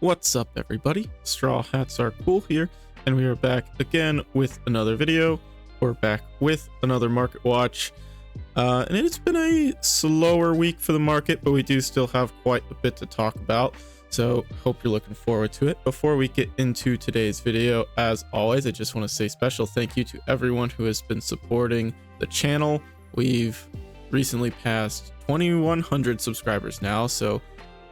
What's up, everybody? Straw Hats Are Cool here, and we are back again with another video. We're back with another market watch, and it's been a slower week for the market, but we do still have quite a bit to talk about, so hope you're looking forward to it. Before we get into today's video, as always, I just want to say special thank you to everyone who has been supporting the channel. We've recently passed 2,100 subscribers now, so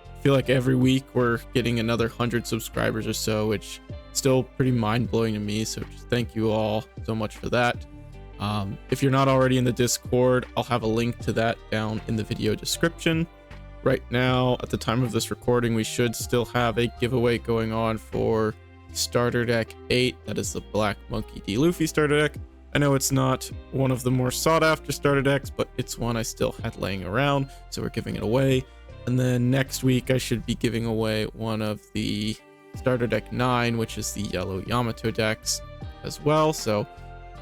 I feel like every week we're getting another 100 subscribers or so, which is still pretty mind-blowing to me, so just thank you all so much for that. If you're not already in the Discord, I'll have a link to that down in the video description. Right now, at the time of this recording, we should still have a giveaway going on for Starter Deck 8. That is the Black Monkey D. Luffy Starter Deck. I know it's not one of the more sought-after starter decks, but it's one I still had laying around, so we're giving it away. And then next week, I should be giving away one of the Starter Deck 9, which is the Yellow Yamato decks as well. So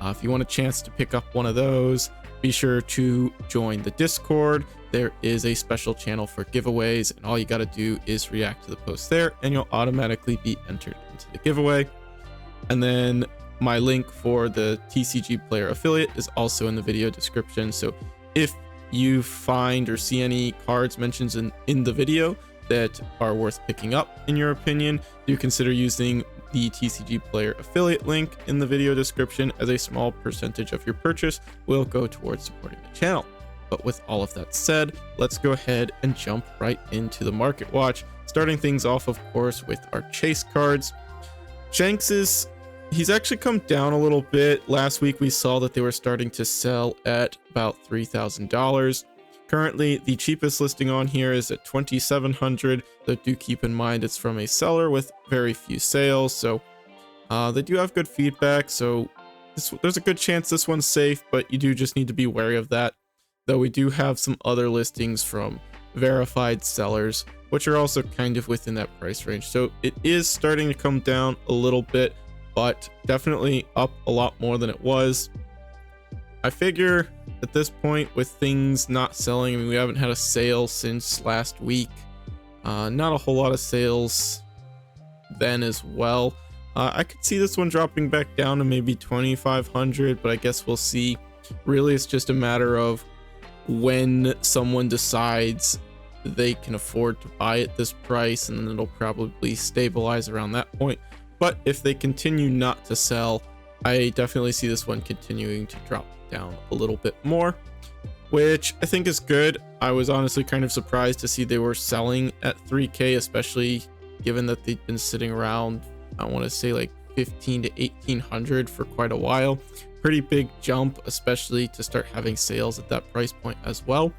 if you want a chance to pick up one of those, be sure to join the Discord. There is a special channel for giveaways, and all you got to do is react to the post there, and you'll automatically be entered into the giveaway. And then my link for the TCG player affiliate is also in the video description. So if you find or see any cards mentioned in the video that are worth picking up in your opinion, do consider using the TCG player affiliate link in the video description, as a small percentage of your purchase will go towards supporting the channel. But with all of that said, let's go ahead and jump right into the market watch, starting things off, of course, with our chase cards. Shanks he's actually come down a little bit. Last week we saw that they were starting to sell at about $3,000. Currently, the cheapest listing on here is at $2,700, though do keep in mind it's from a seller with very few sales, so they do have good feedback, so there's a good chance this one's safe, but you do just need to be wary of that. Though we do have some other listings from verified sellers, which are also kind of within that price range, so it is starting to come down a little bit, but definitely up a lot more than it was. I figure at this point, with things not selling, I mean, we haven't had a sale since last week. Not a whole lot of sales then as well. I could see this one dropping back down to maybe 2,500, but I guess we'll see. Really, it's just a matter of when someone decides they can afford to buy at this price, and then it'll probably stabilize around that point. But if they continue not to sell, I definitely see this one continuing to drop down a little bit more, which I think is good. I was honestly kind of surprised to see they were selling at 3K, especially given that they'd been sitting around, I want to say like 15 to 1800 for quite a while. Pretty big jump, especially to start having sales at that price point as well.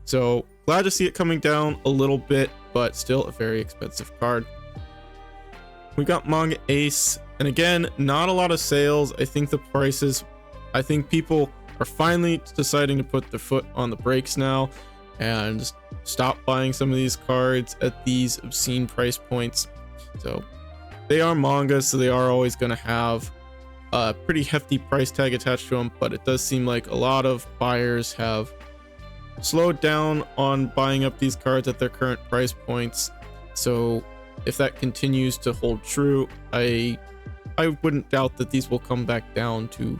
So glad to see it coming down a little bit, but still a very expensive card. We got Manga Ace, and again, not a lot of sales. I think the prices, I think people are finally deciding to put their foot on the brakes now and just stop buying some of these cards at these obscene price points. So they are manga, so they are always going to have a pretty hefty price tag attached to them, but it does seem like a lot of buyers have slowed down on buying up these cards at their current price points. So if that continues to hold true, I wouldn't doubt that these will come back down to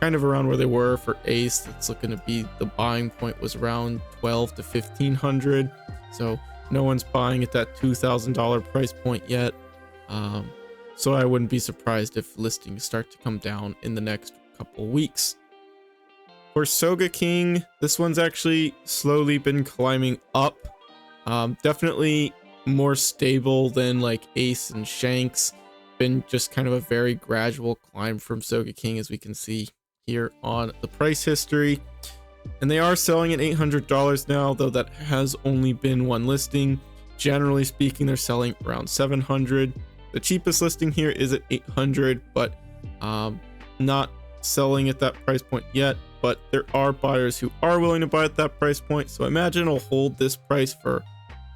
kind of around where they were for Ace. That's looking to be, the buying point was around 12 to 1500, so no one's buying at that $2,000 price point yet. So I wouldn't be surprised if listings start to come down in the next couple weeks. For Soga King, this one's actually slowly been climbing up. Definitely more stable than like Ace and Shanks. Been just kind of a very gradual climb from Soga King, as we can see here on the price history. And they are selling at $800 now, though that has only been one listing. Generally speaking, they're selling around $700. The cheapest listing here is at $800, but not selling at that price point yet. But there are buyers who are willing to buy at that price point, so I imagine it'll hold this price for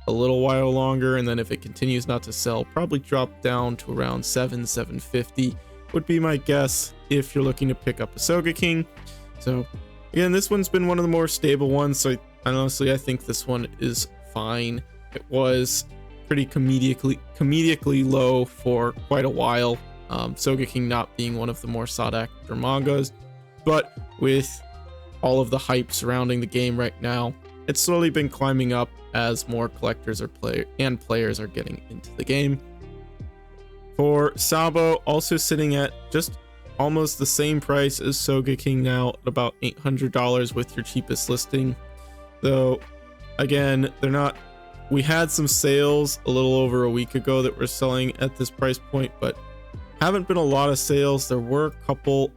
a little while longer, and then if it continues not to sell, probably drop down to around $750 would be my guess if you're looking to pick up a Soga King. So again, this one's been one of the more stable ones, so honestly I think this one is fine. It was pretty comedically low for quite a while. Sogeking not being one of the more sought after mangas, but with all of the hype surrounding the game right now, it's slowly been climbing up as more collectors players are getting into the game. For Sabo, also sitting at just almost the same price as Sogeking now, at about $800 with your cheapest listing. Though again, we had some sales a little over a week ago that were selling at this price point, but haven't been a lot of sales. There were a couple,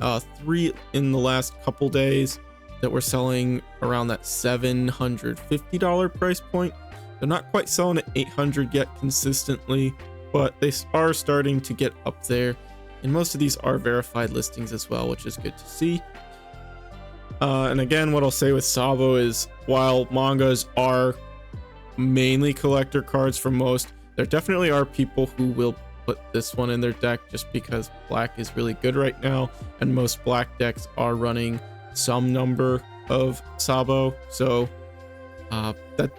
3 in the last couple days that were selling around that $750 price point. They're not quite selling at $800 yet consistently, but they are starting to get up there. And most of these are verified listings as well, which is good to see. And again, what I'll say with Sabo is, while mangas are mainly collector cards for most, there definitely are people who will put this one in their deck just because black is really good right now, and most black decks are running some number of Sabo, so that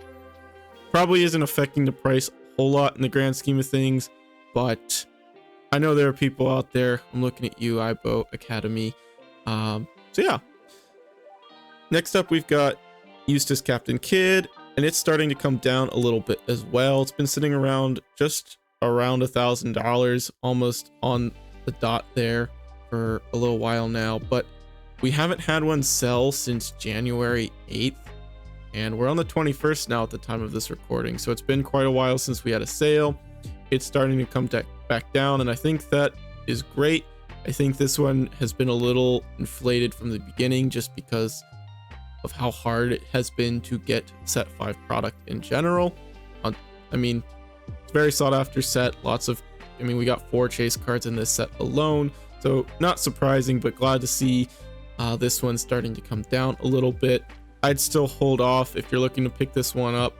probably isn't affecting the price a whole lot in the grand scheme of things. But I know there are people out there. I'm looking at you, Ibo Academy. So yeah, next up we've got Eustace Captain Kidd, and it's starting to come down a little bit as well. It's been sitting around just around $1,000, almost on the dot there for a little while now, but we haven't had one sell since January 8th, and we're on the 21st now at the time of this recording, so it's been quite a while since we had a sale. It's starting to come back down, and I think that is great. I think this one has been a little inflated from the beginning just because of how hard it has been to get set 5 product in general. I mean, it's a very sought after set. We got 4 chase cards in this set alone, so not surprising, but glad to see this one starting to come down a little bit. I'd still hold off if you're looking to pick this one up,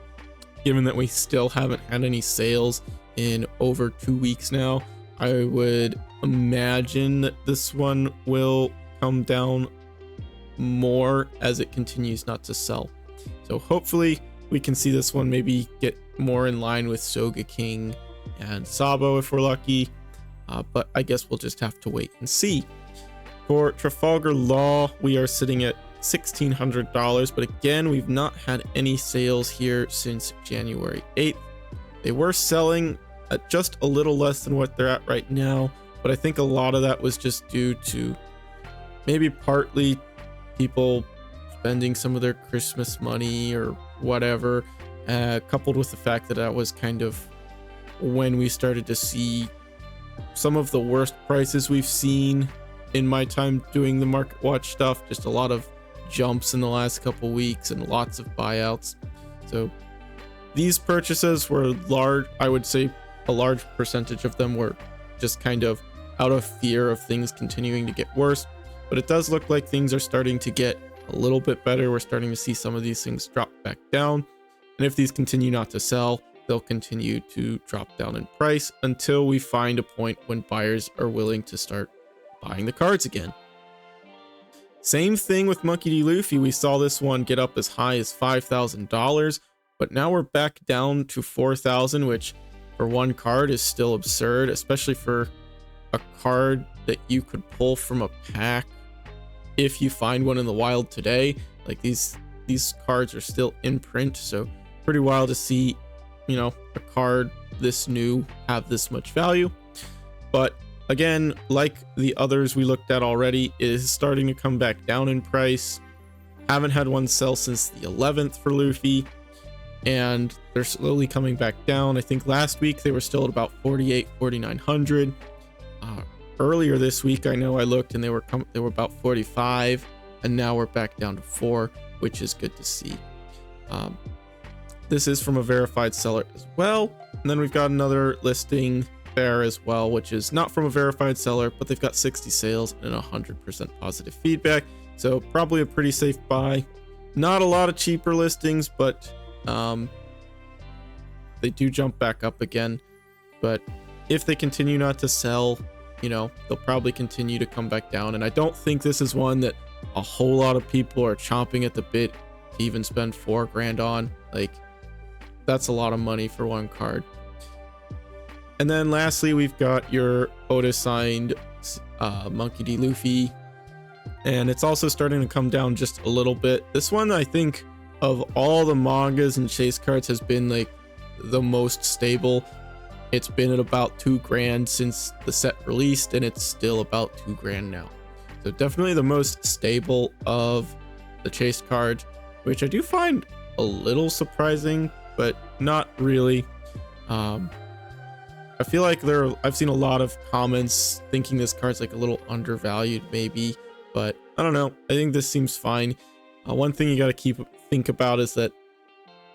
given that we still haven't had any sales in over 2 weeks now. I would imagine that this one will come down more as it continues not to sell. So hopefully we can see this one maybe get more in line with Sogeking and Sabo if we're lucky, but I guess we'll just have to wait and see. For Trafalgar Law, we are sitting at $1,600, but again, we've not had any sales here since January 8th. They were selling at just a little less than what they're at right now, but I think a lot of that was just due to maybe partly people spending some of their Christmas money or whatever, coupled with the fact that that was kind of when we started to see some of the worst prices we've seen in my time doing the market watch stuff. Just a lot of jumps in the last couple weeks and lots of buyouts. So these purchases were large. I would say a large percentage of them were just kind of out of fear of things continuing to get worse, but it does look like things are starting to get a little bit better. We're starting to see some of these things drop back down, and if these continue not to sell, they'll continue to drop down in price until we find a point when buyers are willing to start buying the cards again. Same thing with Monkey D. Luffy. We saw this one get up as high as $5,000, but now we're back down to $4,000, which for one card is still absurd, especially for a card that you could pull from a pack if you find one in the wild today. Like these cards are still in print, so pretty wild to see, a card this new have this much value. But again, like the others we looked at already, it is starting to come back down in price. Haven't had one sell since the 11th for Luffy, and they're slowly coming back down. I think last week they were still at about 4,900. Earlier this week, I know I looked and they were about 45, and now we're back down to 4, which is good to see. This is from a verified seller as well, and then we've got another listing there as well, which is not from a verified seller, but they've got 60 sales and 100% positive feedback, so probably a pretty safe buy. Not a lot of cheaper listings, but they do jump back up again. But if they continue not to sell, they'll probably continue to come back down, and I don't think this is one that a whole lot of people are chomping at the bit to even spend $4,000 on. Like, that's a lot of money for one card. And then lastly, we've got your Otis signed Monkey D. Luffy, and it's also starting to come down just a little bit. This one, I think, of all the mangas and chase cards, has been like the most stable. It's been at about $2,000 since the set released, and it's still about $2,000 now. So definitely the most stable of the chase cards, which I do find a little surprising, but not really. I feel like I've seen a lot of comments thinking this card's like a little undervalued maybe, but I don't know. I think this seems fine. One thing you got to think about is that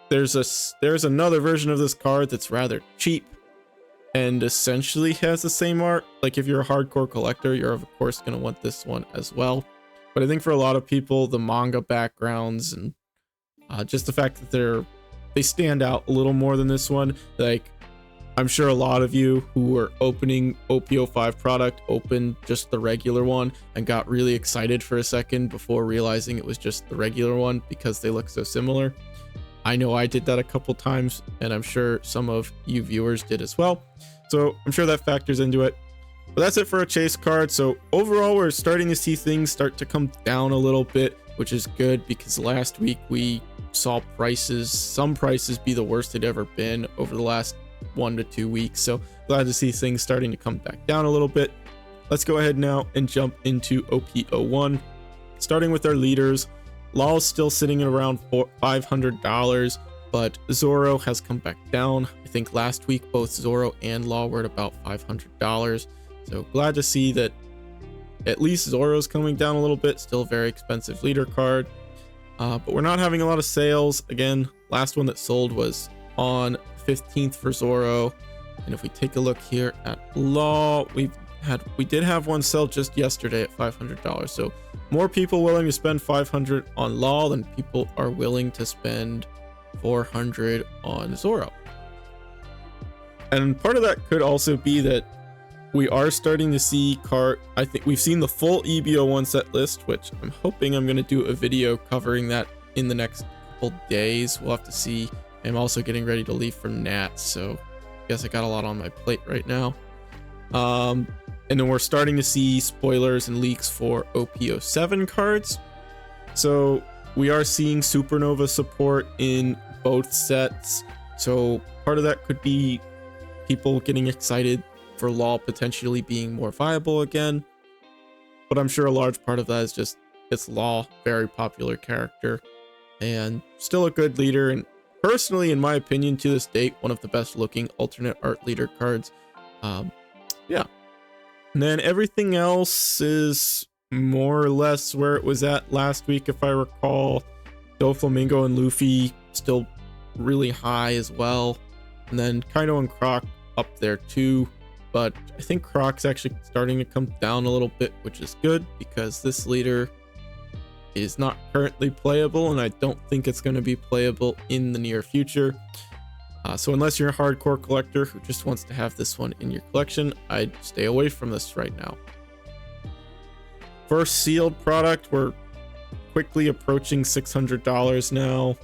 there's another version of this card that's rather cheap and essentially has the same art. Like if you're a hardcore collector, you're of course going to want this one as well. But I think for a lot of people, the manga backgrounds and just the fact that they stand out a little more than this one. Like, I'm sure a lot of you who were opening OP05 product opened just the regular one and got really excited for a second before realizing it was just the regular one because they look so similar. I know I did that a couple times, and I'm sure some of you viewers did as well. So I'm sure that factors into it. But that's it for a chase card. So overall, we're starting to see things start to come down a little bit, which is good because last week we saw some prices be the worst they'd ever been over the last 1 to 2 weeks. So glad to see things starting to come back down a little bit. Let's go ahead now and jump into OP01. Starting with our leaders, Law's still sitting at around $500, but Zoro has come back down. I think last week both Zoro and Law were at about $500. So glad to see that at least Zoro's coming down a little bit. Still a very expensive leader card, but we're not having a lot of sales. Again, last one that sold was on 15th for Zoro, and if we take a look here at Law, we did have one sell just yesterday at $500. So more people willing to spend $500 on Law than people are willing to spend $400 on Zoro. And part of that could also be that we are starting to see I think we've seen the full EBO1 set list, which I'm hoping I'm going to do a video covering that in the next couple days. We'll have to see. I'm also getting ready to leave for Nats, so I guess I got a lot on my plate right now. And then we're starting to see spoilers and leaks for OP07 cards. So we are seeing Supernova support in both sets. So part of that could be people getting excited for Law potentially being more viable again. But I'm sure a large part of that is just it's Law, very popular character, and still a good leader, and personally, in my opinion, to this date, one of the best looking alternate art leader cards. Yeah. And then everything else is more or less where it was at last week, if I recall. Doflamingo and Luffy still really high as well. And then Kaido and Croc up there too. But I think Croc's actually starting to come down a little bit, which is good because this leader is not currently playable, and I don't think it's going to be playable in the near future. So unless you're a hardcore collector who just wants to have this one in your collection, I'd stay away from this right now. First sealed product, we're quickly approaching $600 now,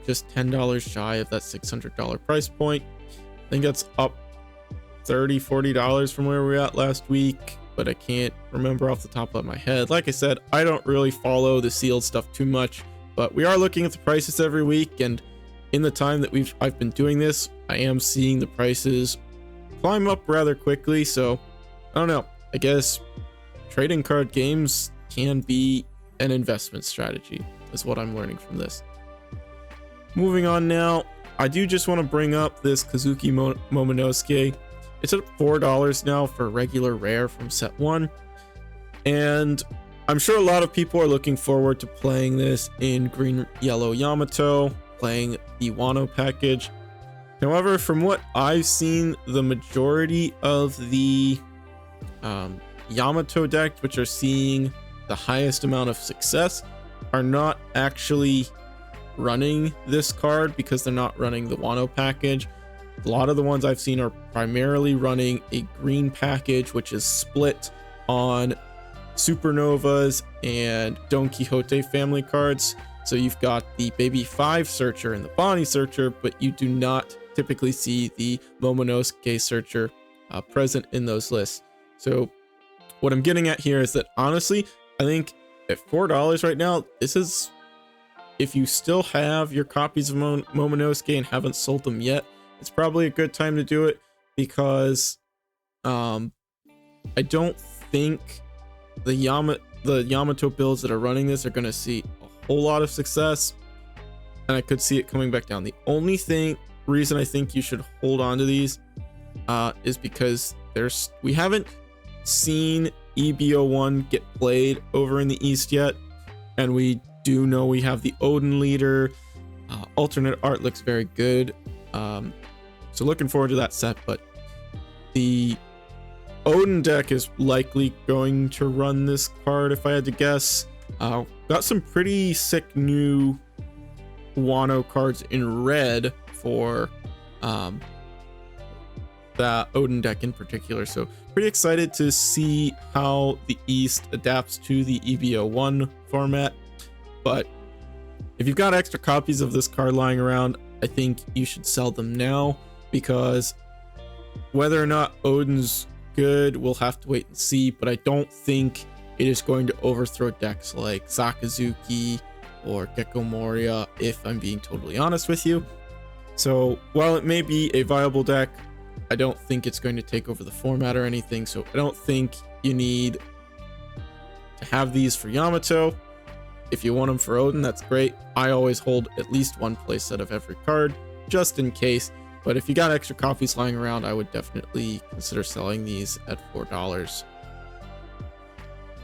just $10 shy of that $600 price point. I think that's up $30-40 from where we were at last week, but I can't remember off the top of my head. Like I said, I don't really follow the sealed stuff too much, but we are looking at the prices every week, and in the time that I've been doing this, I am seeing the prices climb up rather quickly. So I don't know, I guess trading card games can be an investment strategy is what I'm learning from this. Moving on now, I do just want to bring up this Kazuki Momonosuke. It's at $4 now for regular rare from set 1, and I'm sure a lot of people are looking forward to playing this in green yellow Yamato, playing the Wano package. However, from what I've seen, the majority of the Yamato decks which are seeing the highest amount of success are not actually running this card because they're not running the Wano package. A lot of the ones I've seen are primarily running a green package, which is split on Supernovas and Don Quixote family cards. So you've got the Baby 5 Searcher and the Bonnie Searcher, but you do not typically see the Momonosuke Searcher present in those lists. So what I'm getting at here is that honestly, I think at $4 right now, this is, if you still have your copies of Momonosuke and haven't sold them yet, it's probably a good time to do it, because I don't think the Yamato builds that are running this are going to see a whole lot of success, and I could see it coming back down. The only reason I think you should hold on to these is because we haven't seen EBO1 get played over in the East yet, and we do know we have the Odin leader. Alternate art looks very good, so looking forward to that set. But the Odin deck is likely going to run this card if I had to guess. Got some pretty sick new Wano cards in red for that Odin deck in particular, so pretty excited to see how the East adapts to the EBO1 format. But if you've got extra copies of this card lying around, I think you should sell them now, because whether or not Odin's good, we'll have to wait and see, but I don't think it is going to overthrow decks like Sakazuki or Gecko Moria, if I'm being totally honest with you. So while it may be a viable deck, I don't think it's going to take over the format or anything, so I don't think you need to have these for Yamato. If you want them for Odin, that's great. I always hold at least one playset of every card, just in case. But if you got extra copies lying around, I would definitely consider selling these at $4.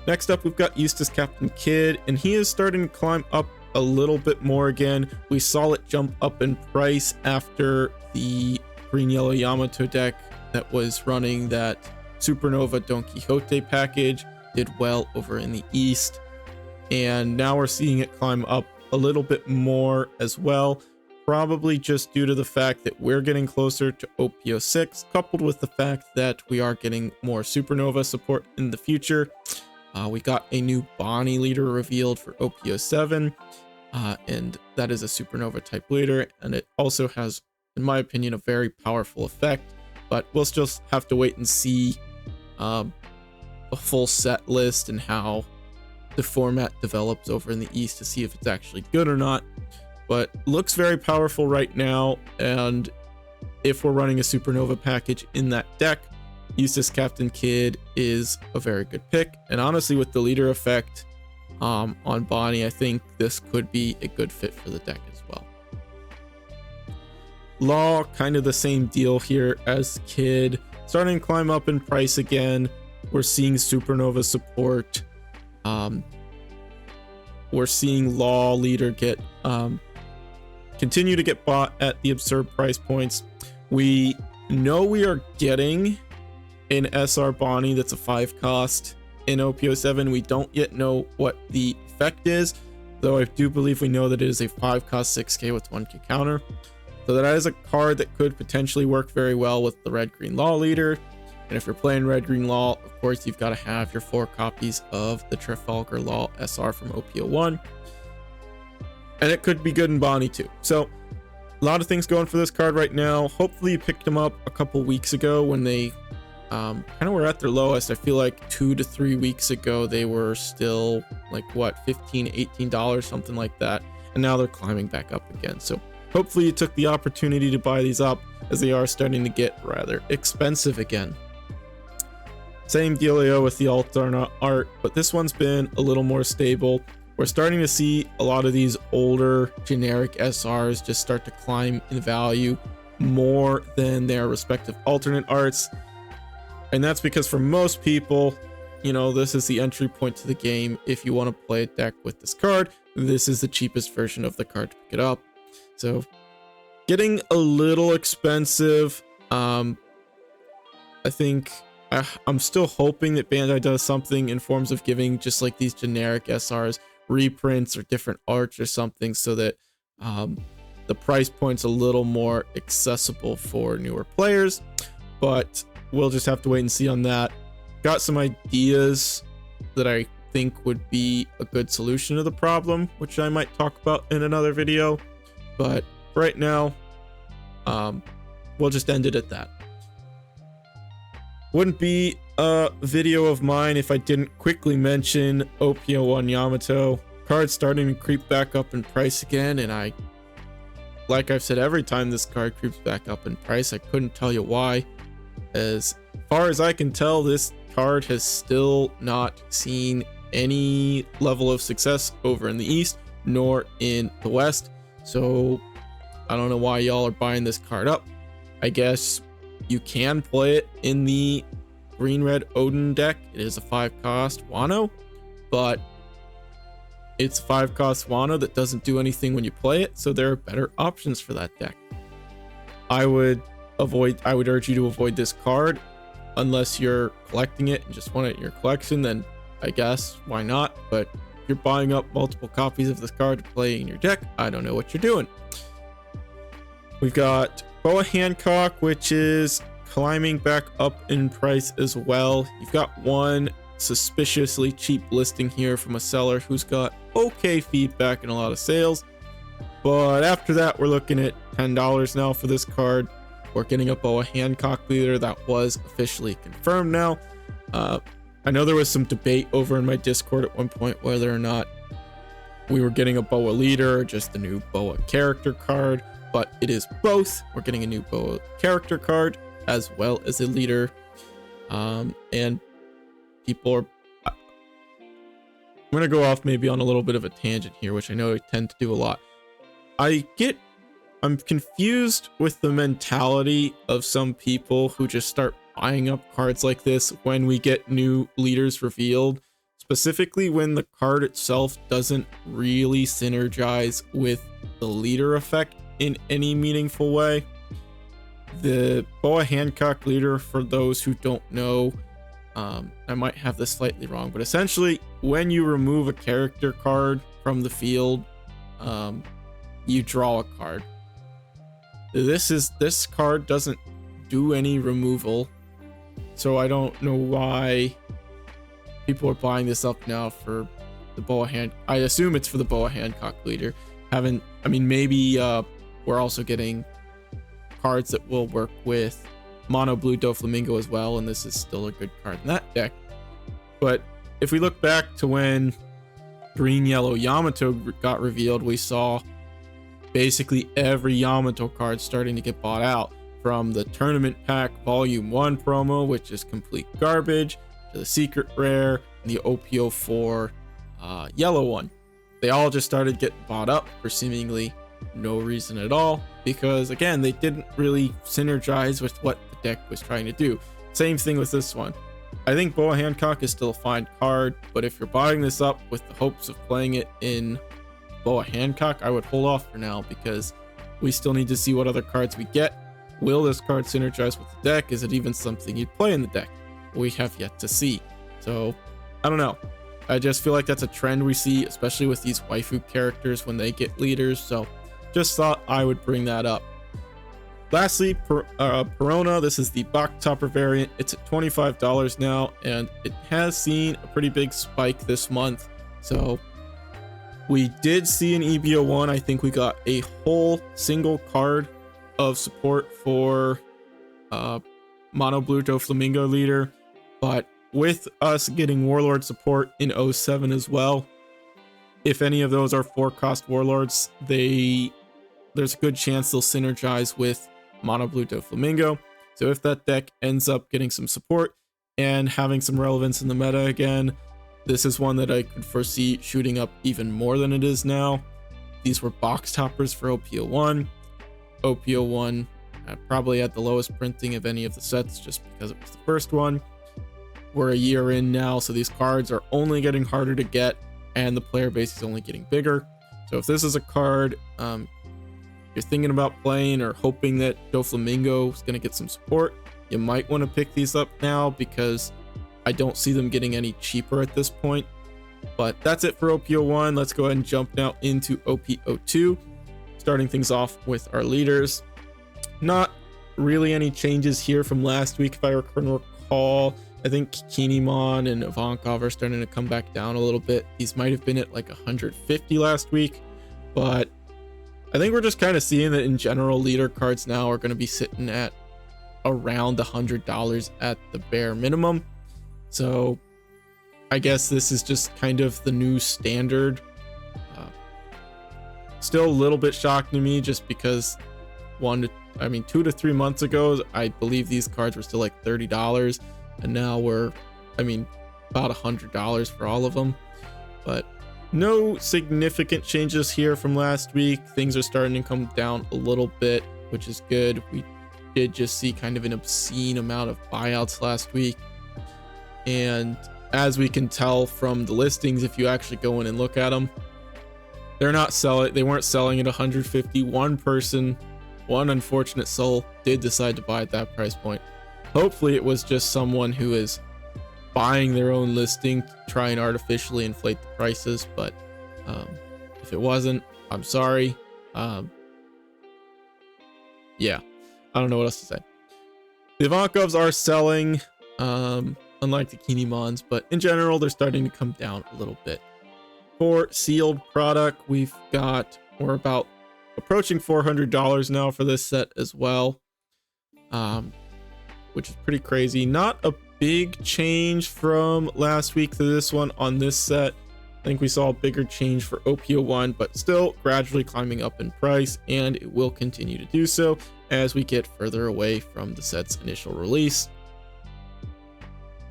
Next up, we've got Eustace Captain Kidd, and he is starting to climb up a little bit more again. We saw it jump up in price after the Green Yellow Yamato deck that was running that Supernova Don Quixote package did well over in the East, and now we're seeing it climb up a little bit more as well, probably just due to the fact that we're getting closer to OPO 6, coupled with the fact that we are getting more Supernova support in the future. We got a new Bonnie leader revealed for OPO 7, and that is a Supernova type leader, and it also has, in my opinion, a very powerful effect, but we'll just have to wait and see a full set list and how the format develops over in the East to see if it's actually good or not. But looks very powerful right now, and if we're running a Supernova package in that deck, Eustace Captain Kidd is a very good pick. And honestly, with the leader effect on Bonnie, I think this could be a good fit for the deck as well. Law, kind of the same deal here as Kidd, starting to climb up in price again. We're seeing Supernova support. We're seeing Law leader get continue to get bought at the absurd price points. We know we are getting an SR Bonnie that's a 5 cost in OPO 7. We don't yet know what the effect is, though I do believe we know that it is a 5 cost 6k with 1k counter. So that is a card that could potentially work very well with the Red Green Law leader. And if you're playing Red Green Law, of course, you've got to have your 4 copies of the Trafalgar Law SR from OPO 1. And it could be good in Bonnie too. So a lot of things going for this card right now. Hopefully you picked them up a couple weeks ago when they kind of were at their lowest. I feel like 2 to 3 weeks ago they were still like what, $15, $18, something like that, and now they're climbing back up again. So hopefully you took the opportunity to buy these up, as they are starting to get rather expensive again. Same dealio with the alternate art, but this one's been a little more stable. We're starting to see a lot of these older generic SRs just start to climb in value more than their respective alternate arts. And that's because for most people, you know, this is the entry point to the game. If you want to play a deck with this card, this is the cheapest version of the card to pick it up. So getting a little expensive. I think I'm still hoping that Bandai does something in forms of giving just like these generic SRs reprints or different arts or something, so that the price point's a little more accessible for newer players. But we'll just have to wait and see on that. Got some ideas that I think would be a good solution to the problem, which I might talk about in another video. But right now, we'll just end it at that. Wouldn't be a video of mine if I didn't quickly mention OPO1 Yamato. Card's starting to creep back up in price again, and like I've said, every time this card creeps back up in price, I couldn't tell you why. As far as I can tell, this card has still not seen any level of success over in the East, nor in the West. So I don't know why y'all are buying this card up. I guess you can play it in the green-red Odin deck. It is a 5-cost Wano, but it's a 5-cost Wano that doesn't do anything when you play it, so there are better options for that deck. I would urge you to avoid this card unless you're collecting it and just want it in your collection. Then I guess why not? But if you're buying up multiple copies of this card to play in your deck, I don't know what you're doing. We've got Boa Hancock, which is climbing back up in price as well. You've got one suspiciously cheap listing here from a seller who's got okay feedback and a lot of sales, but after that we're looking at $10 now for this card. We're getting a Boa Hancock leader that was officially confirmed now. I know there was some debate over in my Discord at one point whether or not we were getting a Boa leader or just a new Boa character card, but it is both. We're getting a new Boa character card as well as a leader, and people are... I'm going to go off maybe on a little bit of a tangent here, which I know I tend to do a lot. I'm confused with the mentality of some people who just start buying up cards like this when we get new leaders revealed, specifically when the card itself doesn't really synergize with the leader effect in any meaningful way. The Boa Hancock leader, for those who don't know, I might have this slightly wrong, but essentially when you remove a character card from the field, you draw a card. This card doesn't do any removal, so I don't know why people are buying this up now for the Boa Hancock. I assume it's for the Boa Hancock leader. Maybe we're also getting cards that will work with Mono Blue Doflamingo as well, and this is still a good card in that deck. But if we look back to when Green Yellow Yamato got revealed, we saw basically every Yamato card starting to get bought out, from the Tournament Pack Volume 1 promo, which is complete garbage, to the Secret Rare, and the OPO4 yellow one. They all just started getting bought up for seemingly no reason at all, because again, they didn't really synergize with what the deck was trying to do. Same thing with this one. I think Boa Hancock is still a fine card, but if you're buying this up with the hopes of playing it in Boa Hancock, I would hold off for now, because we still need to see what other cards we get. Will this card synergize with the deck? Is it even something you'd play in the deck? We have yet to see. So I don't know. I just feel like that's a trend we see, especially with these waifu characters when they get leaders. So just thought I would bring that up. Lastly, Perona. This is the box topper variant. It's at $25 now, and it has seen a pretty big spike this month. So we did see an EBO1. I think we got a whole single card of support for Mono Blue Doflamingo leader, but with us getting Warlord support in 07 as well, if any of those are 4-cost Warlords, there's a good chance they'll synergize with Mono Blue Doflamingo. So if that deck ends up getting some support and having some relevance in the meta again, this is one that I could foresee shooting up even more than it is now. These were box toppers for OPO1. OPO1 probably had the lowest printing of any of the sets just because it was the first one. We're a year in now, so these cards are only getting harder to get, and the player base is only getting bigger. So if this is a card you're thinking about playing or hoping that Doflamingo is going to get some support, you might want to pick these up now, because I don't see them getting any cheaper at this point. But that's it for OPO1. Let's go ahead and jump now into OPO2, starting things off with our leaders. Not really any changes here from last week, if I can recall. I think Kinemon and Ivankov are starting to come back down a little bit. These might have been at like 150 last week, but I think we're just kind of seeing that in general, leader cards now are going to be sitting at around $100 at the bare minimum. So I guess this is just kind of the new standard. Still a little bit shocking to me, just because 2 to 3 months ago, I believe these cards were still like $30, and now we're, about $100 for all of them. But no significant changes here from last week. Things are starting to come down a little bit, which is good. We did just see kind of an obscene amount of buyouts last week, and as we can tell from the listings, if you actually go in and look at them, they weren't selling at 150. One unfortunate soul did decide to buy at that price point. Hopefully it was just someone who is buying their own listing to try and artificially inflate the prices, but if it wasn't, I'm sorry. Yeah, I don't know what else to say. The Ivankovs are selling, unlike the Kinemons, but in general, they're starting to come down a little bit. For sealed product, we're about approaching $400 now for this set as well, which is pretty crazy. Not a big change from last week to this one on this set. I think we saw a bigger change for OPO1, but still gradually climbing up in price, and it will continue to do so as we get further away from the set's initial release.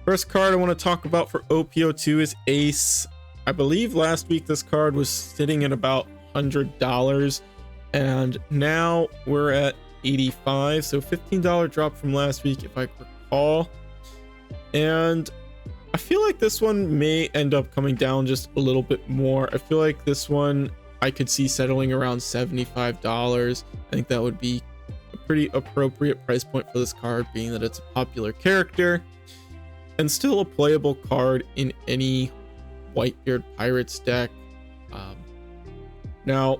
First card I want to talk about for OPO2 is Ace. I believe last week this card was sitting at about $100, and now we're at $85, so $15 drop from last week if I recall. And I feel like this one may end up coming down just a little bit more. I feel like this one I could see settling around $75. I think that would be a pretty appropriate price point for this card, being that it's a popular character and still a playable card in any Whitebeard Pirates deck. Now,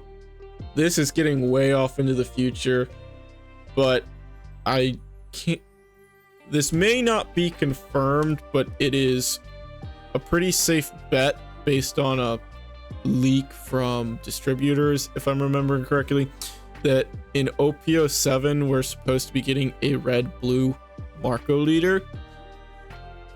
this is getting way off into the future, but this may not be confirmed, but it is a pretty safe bet based on a leak from distributors, if I'm remembering correctly, that in OPO7 we're supposed to be getting a red-blue Marco leader.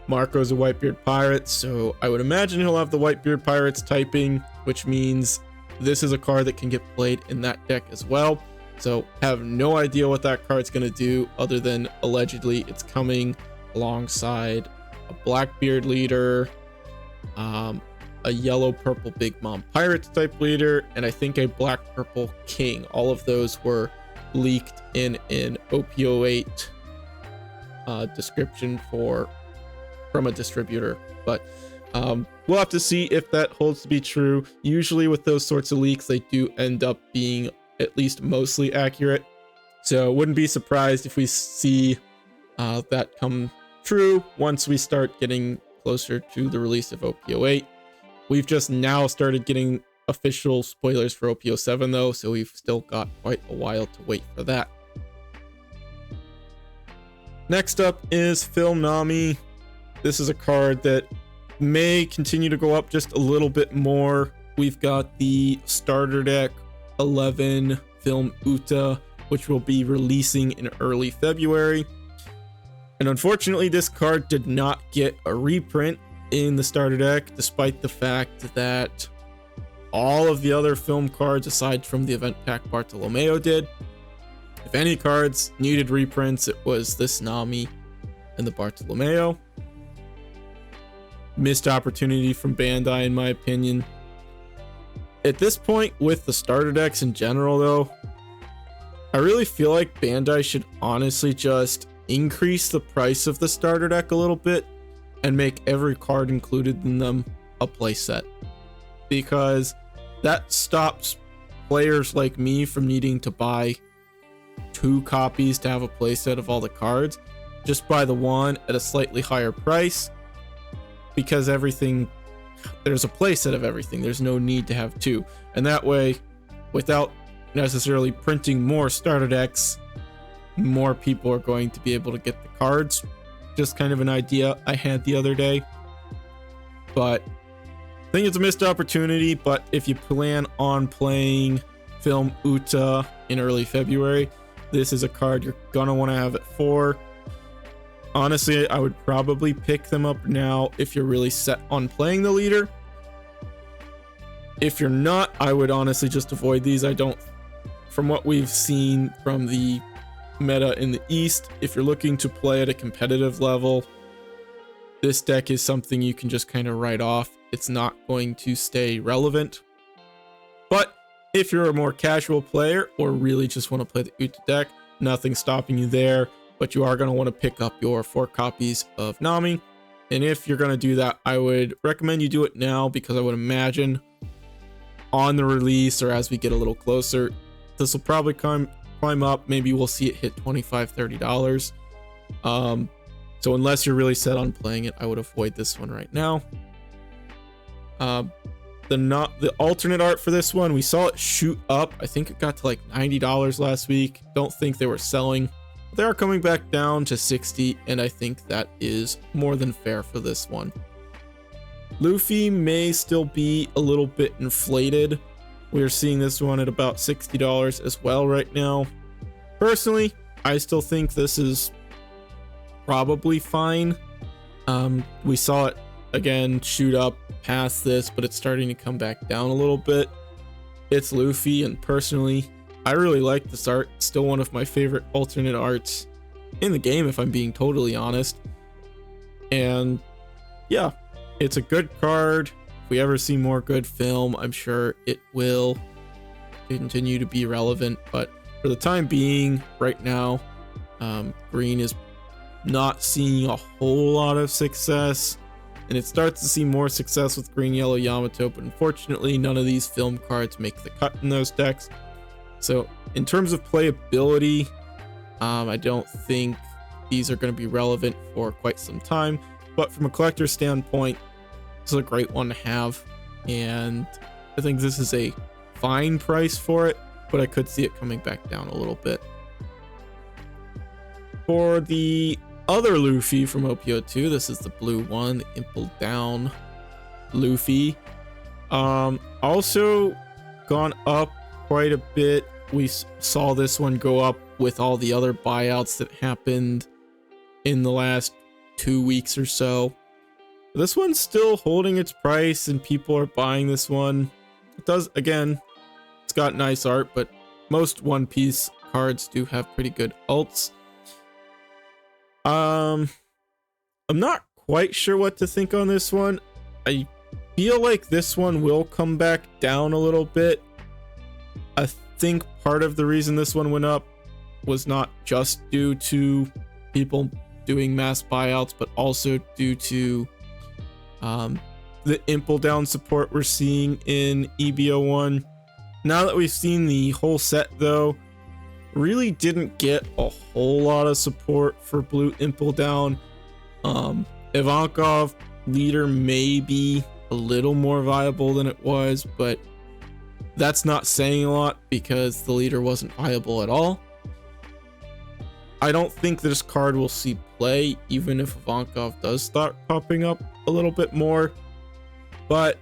Marco's a Whitebeard Pirate, so I would imagine he'll have the Whitebeard Pirates typing, which means this is a card that can get played in that deck as well. So have no idea what that card's going to do, other than allegedly it's coming alongside a Blackbeard leader, a yellow-purple Big Mom Pirates type leader, and I think a black-purple King. All of those were leaked in an OPO8 description from a distributor, but we'll have to see if that holds to be true. Usually with those sorts of leaks, they do end up being at least mostly accurate, so wouldn't be surprised if we see that come true once we start getting closer to the release of OPO8. We've just now started getting official spoilers for OPO7 though, so we've still got quite a while to wait for that. Next up is Film Nami. This is a card that may continue to go up just a little bit more. We've got the starter deck 11 Film Uta, which will be releasing in early February. And unfortunately, this card did not get a reprint in the starter deck, despite the fact that all of the other film cards, aside from the event pack Bartolomeo, did. If any cards needed reprints, it was this Nami and the Bartolomeo. Missed opportunity from Bandai, in my opinion. At this point, with the starter decks in general, though, I really feel like Bandai should honestly just increase the price of the starter deck a little bit and make every card included in them a playset, because that stops players like me from needing to buy 2 copies to have a playset of all the cards. Just buy the one at a slightly higher price, because there's a playset of everything. There's no need to have 2, and that way, without necessarily printing more starter decks, more people are going to be able to get the cards. just kind of an idea I had the other day. But I think it's a missed opportunity. But if you plan on playing Film Uta in early February, this is a card you're gonna want to have it for. Honestly, I would probably pick them up now if you're really set on playing the leader. If you're not, I would honestly just avoid these. From what we've seen from the meta in the East, if you're looking to play at a competitive level, this deck is something you can just kind of write off. It's not going to stay relevant. But if you're a more casual player or really just want to play the Uta deck, nothing's stopping you there. But you are going to want to pick up your 4 copies of Nami. And if you're going to do that, I would recommend you do it now, because I would imagine on the release or as we get a little closer, this will probably climb up. Maybe we'll see it hit $25-$30. So unless you're really set on playing it, I would avoid this one right now. The alternate art for this one, we saw it shoot up. I think it got to like $90 last week. Don't think they were selling. They are coming back down to 60, and I think that is more than fair for this one. Luffy may still be a little bit inflated. We're seeing this one at about $60 as well right now. Personally, I still think this is probably fine. We saw it again shoot up past this, but it's starting to come back down a little bit. It's Luffy, and personally, I really like this art. It's still one of my favorite alternate arts in the game, if I'm being totally honest. And yeah, it's a good card. If we ever see more good film, I'm sure it will continue to be relevant. But for the time being, right now, green is not seeing a whole lot of success. And it starts to see more success with green, yellow Yamato. But unfortunately, none of these film cards make the cut in those decks. So in terms of playability, I don't think these are going to be relevant for quite some time. But from a collector standpoint, this is a great one to have. And I think this is a fine price for it, but I could see it coming back down a little bit. For the other Luffy from OPO2, this is the blue one, the Impel Down Luffy. Also gone up quite a bit. We saw this one go up with all the other buyouts that happened in the last 2 weeks or so. This one's still holding its price and people are buying this one. It does, again, it's got nice art, but most One Piece cards do have pretty good alts. I'm not quite sure what to think on this one. I feel like this one will come back down a little bit. I think part of the reason this one went up was not just due to people doing mass buyouts, but also due to the Impel Down support we're seeing in EBO1. Now that we've seen the whole set, though, really didn't get a whole lot of support for blue Impel Down. Ivankov leader may be a little more viable than it was, but that's not saying a lot because the leader wasn't viable at all. I don't think this card will see play, even if Ivankov does start popping up a little bit more. But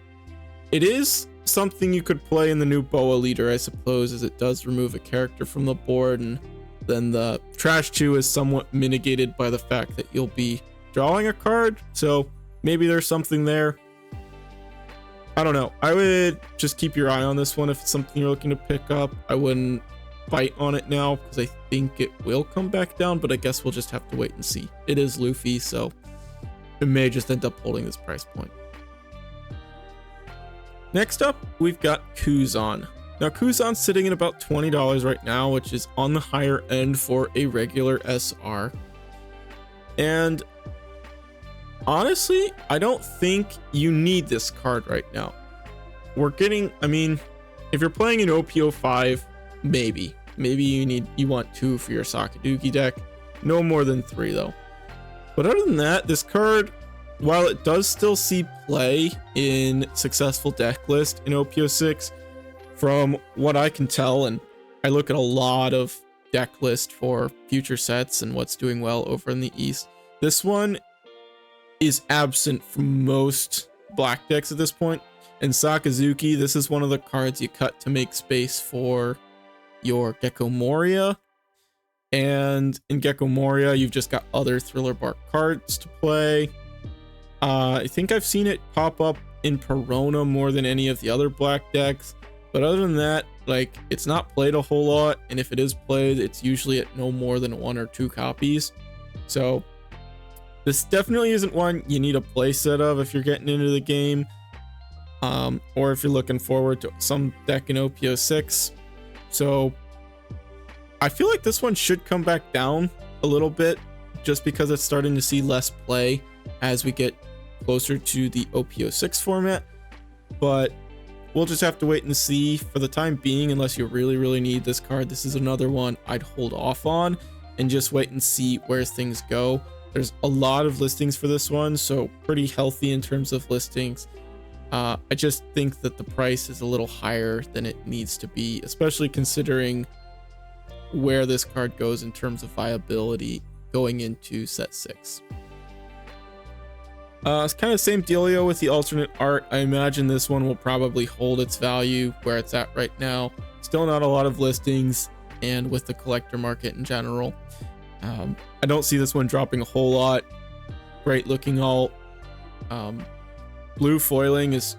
it is something you could play in the new Boa leader, I suppose, as it does remove a character from the board, and then the trash 2 is somewhat mitigated by the fact that you'll be drawing a card. So maybe there's something there. I don't know. I would just keep your eye on this one if it's something you're looking to pick up. I wouldn't bite on it now because I think it will come back down, but I guess we'll just have to wait and see. It is Luffy, so it may just end up holding this price point. Next up, we've got Kuzan. Now, Kuzan's sitting at about $20 right now, which is on the higher end for a regular SR. And honestly, I don't think you need this card right now. We're getting, I mean, if you're playing an OPO5, maybe you want 2 for your Sakaduki deck. No more than 3 though. But other than that, this card, while it does still see play in successful deck list in OPO6, from what I can tell, and I look at a lot of deck list for future sets and what's doing well over in the East, This one is absent from most black decks at this point. In Sakazuki, this is one of the cards you cut to make space for your Gecko Moria. And in Gecko Moria, you've just got other Thriller Bark cards to play. I think I've seen it pop up in Perona more than any of the other black decks. But other than that, like, it's not played a whole lot. And if it is played, it's usually at no more than 1 or 2 copies. So this definitely isn't one you need a play set of if you're getting into the game. Or if you're looking forward to some deck in OP06. So I feel like this one should come back down a little bit just because it's starting to see less play as we get closer to the OP06 format. But we'll just have to wait and see. For the time being, unless you really need this card, this is another one I'd hold off on and just wait and see where things go. There's a lot of listings for this one, so pretty healthy in terms of listings. I just think that the price is a little higher than it needs to be, especially considering where this card goes in terms of viability going into set 6. It's kind of the same dealio with the alternate art. I imagine this one will probably hold its value where it's at right now. Still not a lot of listings, and with the collector market in general, I don't see this one dropping a whole lot. Great looking alt. Blue foiling is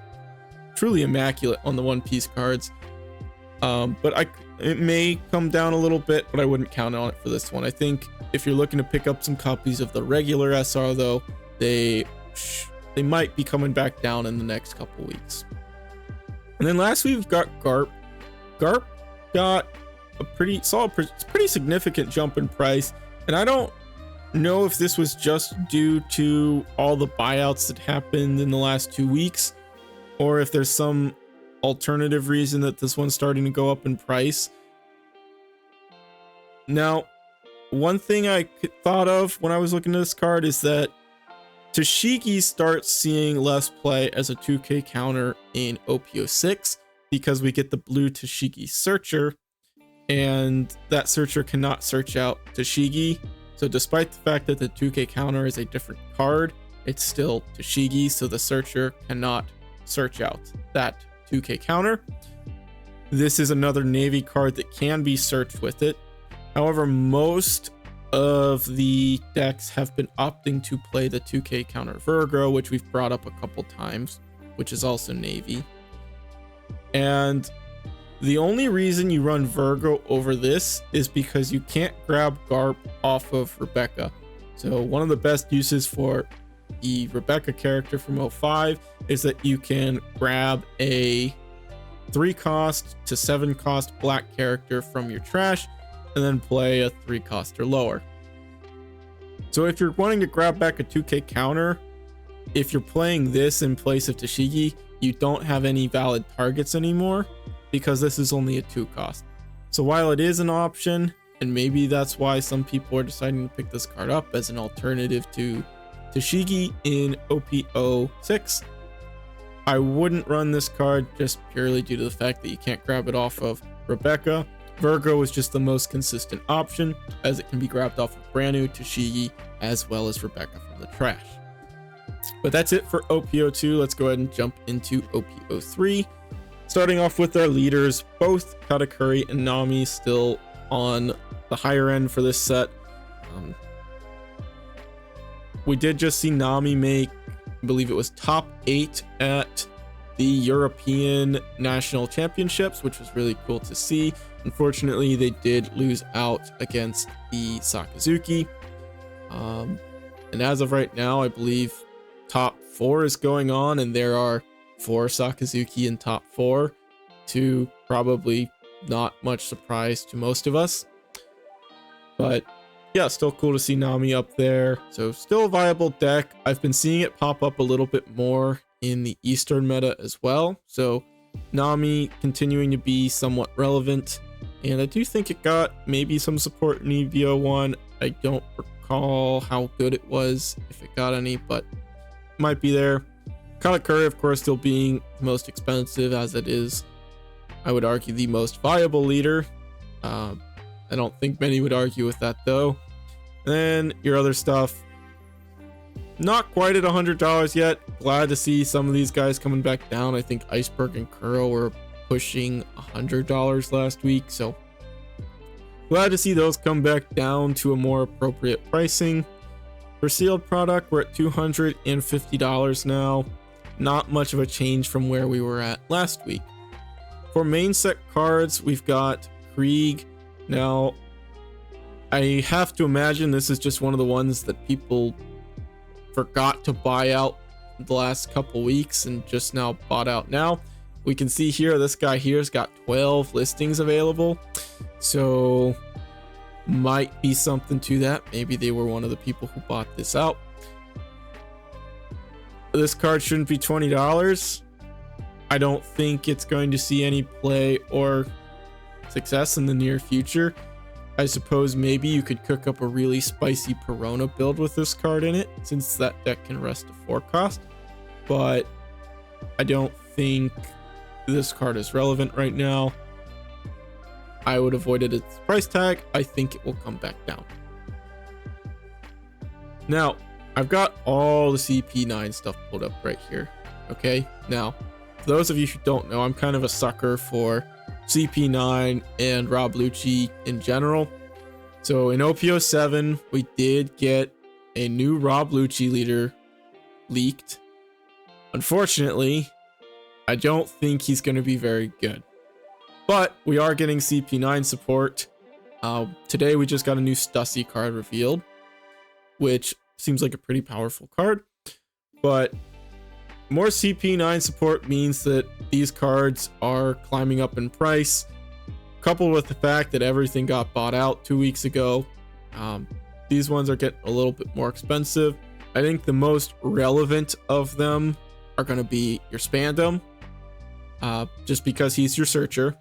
truly immaculate on the One Piece cards. But it may come down a little bit, but I wouldn't count on it for this one. I think if you're looking to pick up some copies of the regular SR, though, they might be coming back down in the next couple weeks. And then last we've got Garp. Garp got a pretty significant jump in price, and I don't know if this was just due to all the buyouts that happened in the last 2 weeks, or if there's some alternative reason that this one's starting to go up in price. Now, one thing I thought of when I was looking at this card is that Tashigi starts seeing less play as a 2K counter in OP06 because we get the blue Tashigi searcher, and that searcher cannot search out Tashigi. So despite the fact that the 2K counter is a different card, it's still Tashigi, so the searcher cannot search out that 2K counter. This is another Navy card that can be searched with it. However, most of the decks have been opting to play the 2K counter Virgo, which we've brought up a couple times, which is also Navy. And the only reason you run Virgo over this is because you can't grab Garp off of Rebecca. So one of the best uses for the Rebecca character from 05 is that you can grab a 3-cost to 7-cost black character from your trash and then play a 3-cost or lower. So if you're wanting to grab back a 2K counter, if you're playing this in place of Tashigi, you don't have any valid targets anymore, because this is only a 2-cost. So while it is an option, and maybe that's why some people are deciding to pick this card up as an alternative to Tashigi in OP06, I wouldn't run this card just purely due to the fact that you can't grab it off of Rebecca. Virgo is just the most consistent option, as it can be grabbed off of brand new Tashigi as well as Rebecca from the trash. But that's it for OP02. Let's go ahead and jump into OP03. Starting off with our leaders, both Katakuri and Nami still on the higher end for this set. We did just see Nami make, I believe it was top 8 at the European National Championships, which was really cool to see. Unfortunately, they did lose out against the Sakazuki. And as of right now, I believe top 4 is going on, and there are 4 Sakazuki in top 4, to probably not much surprise to most of us. But yeah, still cool to see Nami up there. So still a viable deck. I've been seeing it pop up a little bit more in the Eastern meta as well. So Nami continuing to be somewhat relevant. And I do think it got maybe some support in EVO1. I don't recall how good it was, if it got any, but it might be there. Katakuri, of course, still being the most expensive, as it is, I would argue, the most viable leader. I don't think many would argue with that, though. And then your other stuff, Not quite at $100 yet. Glad to see some of these guys coming back down. I think Iceberg and Kuro were pushing $100 last week, so glad to see those come back down to a more appropriate pricing. For sealed product, we're at $250 now. Not much of a change from where we were at last week. For main set cards, we've got Krieg. Now, I have to imagine this is just one of the ones that people forgot to buy out the last couple weeks and just now bought out now. We can see here, this guy here's got 12 listings available. So might be something to that. Maybe they were one of the people who bought this out. This card shouldn't be $20. I don't think it's going to see any play or success in the near future. I suppose maybe you could cook up a really spicy Perona build with this card in it, since that deck can rest a 4 cost. But I don't think this card is relevant right now. I would avoid it at its price tag. I think it will come back down. Now, I've got all the CP9 stuff pulled up right here. Okay, now, for those of you who don't know, I'm kind of a sucker for CP9 and Rob Lucci in general. So in OPO7, we did get a new Rob Lucci leader leaked. Unfortunately, I don't think he's going to be very good. But we are getting CP9 support. Today we just got a new Stussy card revealed, which seems like a pretty powerful card. But more CP9 support means that these cards are climbing up in price, coupled with the fact that everything got bought out 2 weeks ago. These ones are getting a little bit more expensive. I think the most relevant of them are going to be your Spandam, just because he's your searcher.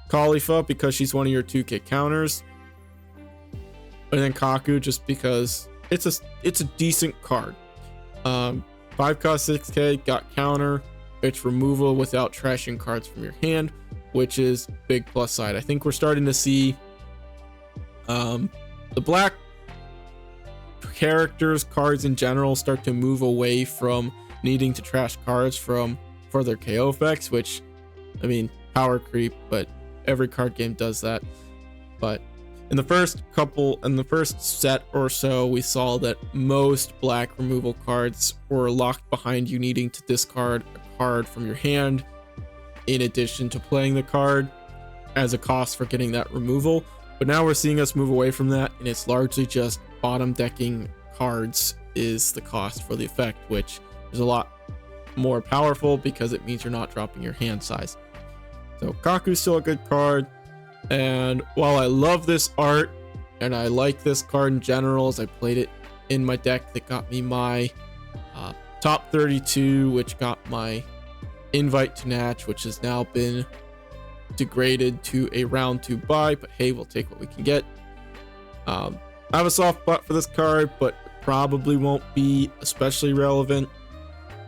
Khalifa, because she's one of your 2K counters. And then Kaku, just because it's a decent card. 5 cost 6K, got counter. It's removal without trashing cards from your hand, which is big plus side. I think we're starting to see the black characters, cards in general, start to move away from needing to trash cards from further KO effects, which, I mean, power creep, but every card game does that. But in the first set or so, we saw that most black removal cards were locked behind you needing to discard a card from your hand in addition to playing the card as a cost for getting that removal. But now we're seeing us move away from that, and it's largely just bottom decking cards is the cost for the effect, which is a lot more powerful because it means you're not dropping your hand size. So Kaku's still a good card, and while I love this art and I like this card in general, as I played it in my deck that got me my top 32, which got my invite to Natch, which has now been degraded to a round 2 buy, but hey, we'll take what we can get. I have a soft spot for this card, but probably won't be especially relevant.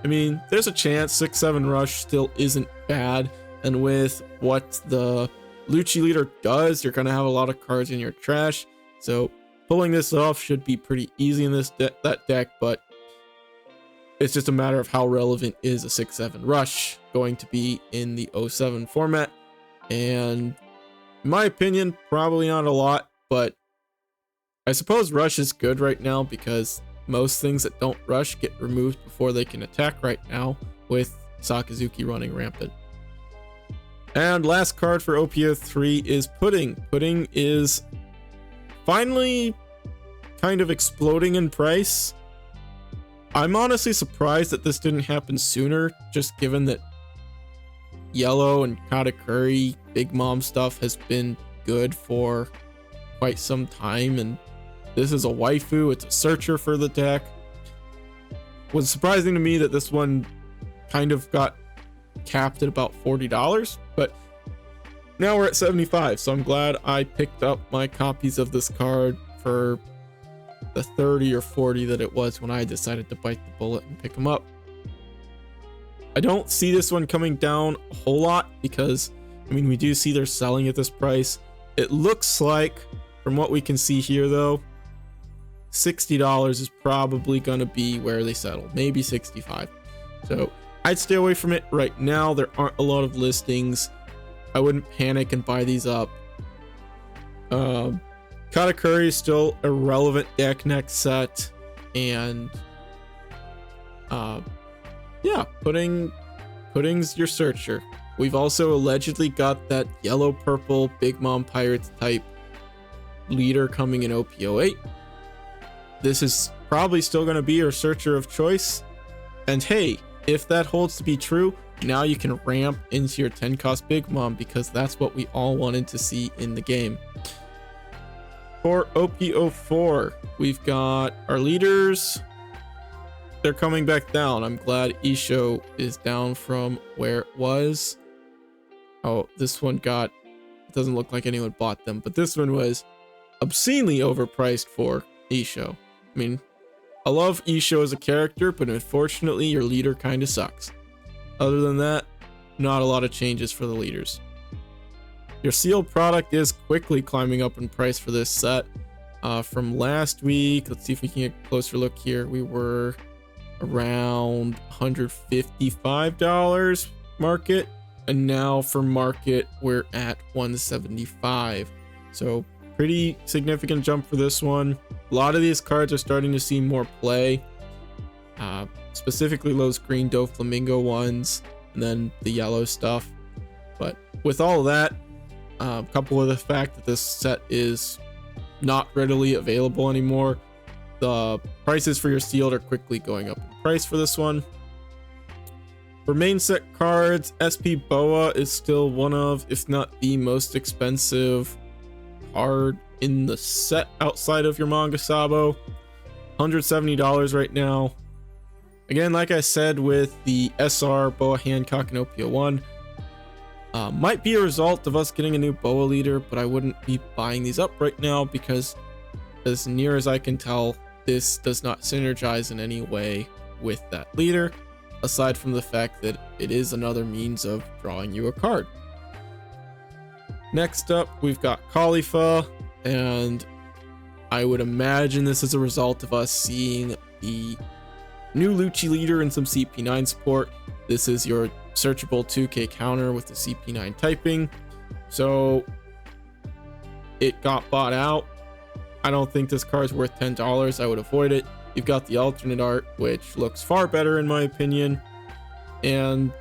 I mean, there's a chance 6-7 rush still isn't bad, and with what the Lucci leader does, you're going to have a lot of cards in your trash, so pulling this off should be pretty easy in this that deck, but it's just a matter of how relevant is a 6-7 rush going to be in the 07 format. And in my opinion, probably not a lot, but I suppose rush is good right now because most things that don't rush get removed before they can attack right now, with Sakazuki running rampant. And last card for OPO3 is Pudding. Pudding is finally kind of exploding in price. I'm honestly surprised that this didn't happen sooner, just given that yellow and Katakuri Big Mom stuff has been good for quite some time, and this is a waifu, it's a searcher for the deck. It was surprising to me that this one kind of got capped at about $40, but now we're at 75, so I'm glad I picked up my copies of this card for the 30 or 40 that it was when I decided to bite the bullet and pick them up. I don't see this one coming down a whole lot because, I mean, we do see they're selling at this price. It looks like, from what we can see here though, $60 is probably going to be where they settle, maybe 65. So I'd stay away from it right now. There aren't a lot of listings. I wouldn't panic and buy these up. Katakuri is still a relevant deck next set, and yeah, Pudding's your searcher. We've also allegedly got that yellow purple Big Mom Pirates type leader coming in OP08. This is probably still going to be your searcher of choice, and hey, if that holds to be true, now you can ramp into your 10 cost Big Mom, because that's what we all wanted to see in the game. For OP04, we've got our leaders. They're coming back down. I'm glad Isho is down from where it was. Oh, this one it doesn't look like anyone bought them, but this one was obscenely overpriced for Isho. I mean, I love Isho as a character, but unfortunately your leader kind of sucks. Other than that, not a lot of changes for the leaders. Your sealed product is quickly climbing up in price for this set. From last week, let's see if we can get a closer look here. We were around $155 market, and now for market we're at $175. So pretty significant jump for this one. A lot of these cards are starting to see more play, specifically those green Doflamingo ones, and then the yellow stuff. But with all of that, coupled with the fact that this set is not readily available anymore, the prices for your sealed are quickly going up in price for this one. For main set cards, SP Boa is still one of, if not the most expensive card in the set outside of your Manga Sabo. $170 right now. Again, like I said with the SR Boa Hancock and OP01, might be a result of us getting a new Boa leader, but I wouldn't be buying these up right now because, as near as I can tell, this does not synergize in any way with that leader, aside from the fact that it is another means of drawing you a card. Next up, we've got Khalifa, and I would imagine this is a result of us seeing the new Lucci leader and some CP9 support. This is your searchable 2k counter with the CP9 typing, so it got bought out. I don't think this card's worth $10. I would avoid it. You've got the alternate art, which looks far better in my opinion, and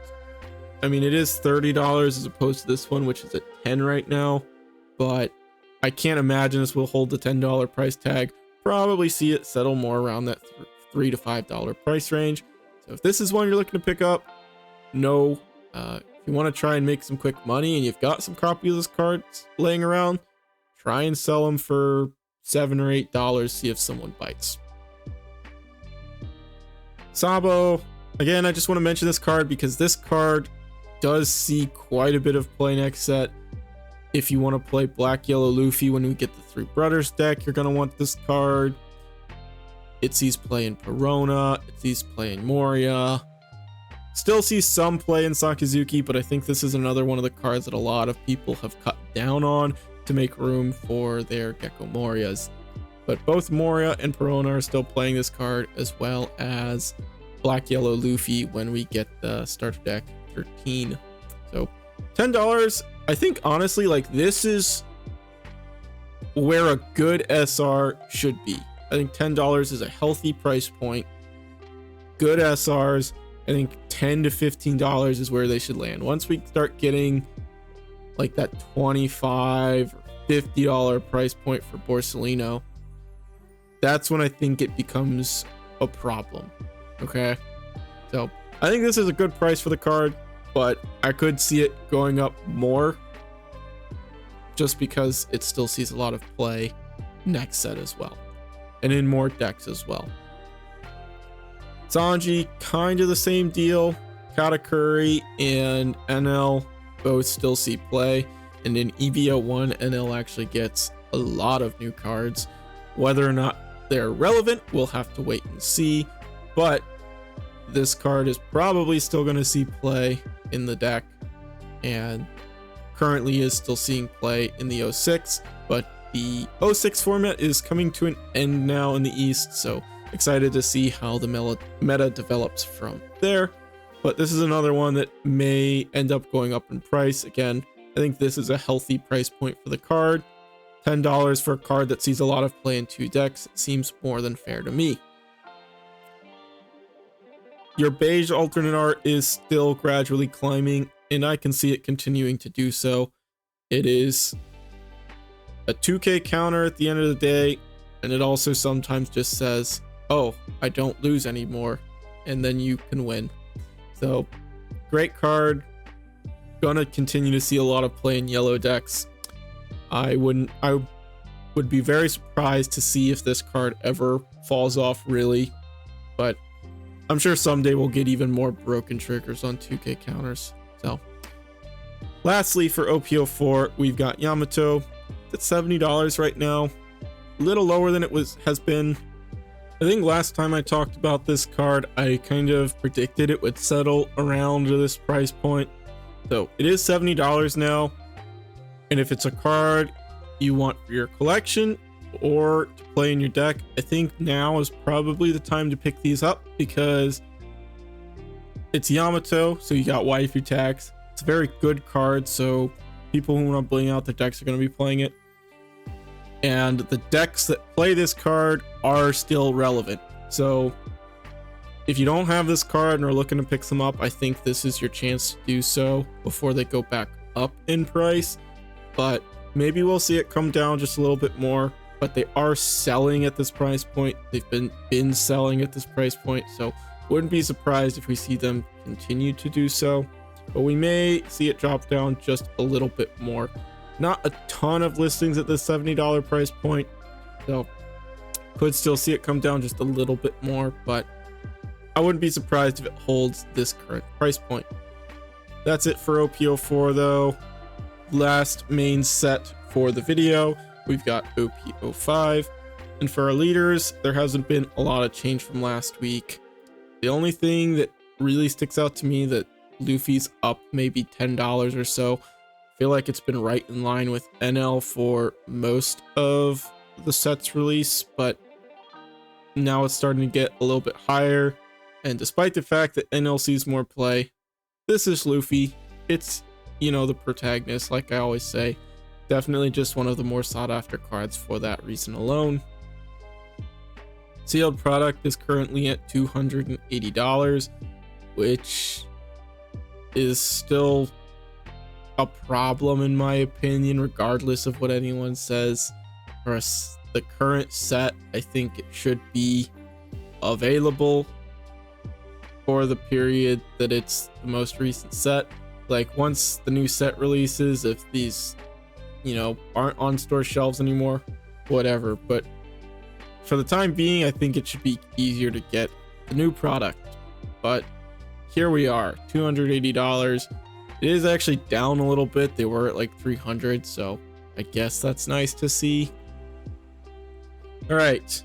I mean, it is $30 as opposed to this one, which is at $10 right now, but I can't imagine this will hold the $10 price tag. Probably see it settle more around that $3 to $5 price range. So if this is one you're looking to pick up, no. If you want to try and make some quick money and you've got some copies of this card laying around, try and sell them for $7 or $8, see if someone bites. Sabo, again, I just want to mention this card because this card does see quite a bit of play next set. If you want to play Black Yellow Luffy when we get the Three Brothers deck, you're going to want this card. It sees play in Perona, it sees play in Moria, still sees some play in Sakazuki, but I think this is another one of the cards that a lot of people have cut down on to make room for their Gecko Morias. But both Moria and Perona are still playing this card, as well as Black Yellow Luffy when we get the starter deck 13. So $10, I think honestly, like, this is where a good SR should be. I think $10 is a healthy price point. Good SRs, I think $10 to $15 is where they should land. Once we start getting like that $25 or $50 price point for Borsellino, that's when I think it becomes a problem. Okay, so I think this is a good price for the card, but I could see it going up more just because it still sees a lot of play next set as well, and in more decks as well. Sanji, kind of the same deal. Katakuri and NL both still see play, and in EVO1, NL actually gets a lot of new cards. Whether or not they're relevant, we'll have to wait and see, but this card is probably still going to see play in the deck, and currently is still seeing play in the 06, but the 06 format is coming to an end now in the East, so excited to see how the meta develops from there. But this is another one that may end up going up in price. Again, I think this is a healthy price point for the card. $10 for a card that sees a lot of play in 2 decks seems more than fair to me. Your beige alternate art is still gradually climbing, and I can see it continuing to do so. It is a 2k counter at the end of the day, and it also sometimes just says, oh, I don't lose anymore, and then you can win. So great card. Gonna continue to see a lot of play in yellow decks. I would be very surprised to see if this card ever falls off really, but I'm sure someday we'll get even more broken triggers on 2k counters. So lastly, for OP04, we've got Yamato. It's $70 right now, a little lower than it has been. I think last time I talked about this card, I kind of predicted it would settle around this price point. So it is $70 now. And if it's a card you want for your collection or to play in your deck, I think now is probably the time to pick these up, because it's Yamato, so you got waifu tags. It's a very good card, so people who want to bling out their decks are going to be playing it. And the decks that play this card are still relevant. So if you don't have this card and are looking to pick some up, I think this is your chance to do so before they go back up in price. But maybe we'll see it come down just a little bit more. But they are selling at this price point. They've been selling at this price point, so wouldn't be surprised if we see them continue to do so. But we may see it drop down just a little bit more. Not a ton of listings at this $70 price point, so could still see it come down just a little bit more, but I wouldn't be surprised if it holds this current price point. That's it for OP04 though. Last main set for the video, we've got OP05, and for our leaders, there hasn't been a lot of change from last week. The only thing that really sticks out to me, that Luffy's up maybe $10 or so. I feel like it's been right in line with NL for most of the set's release, but now it's starting to get a little bit higher. And despite the fact that NL sees more play, this is Luffy. It's, you know, the protagonist, like I always say. Definitely just one of the more sought after cards for that reason alone. Sealed product is currently at $280, which is still a problem in my opinion, regardless of what anyone says. For the current set, I think it should be available for the period that it's the most recent set. Like, once the new set releases, if these, you know, aren't on store shelves anymore, whatever. But for the time being, I think it should be easier to get the new product. But here we are, $280. It is actually down a little bit. They were at like $300, so I guess that's nice to see. All right,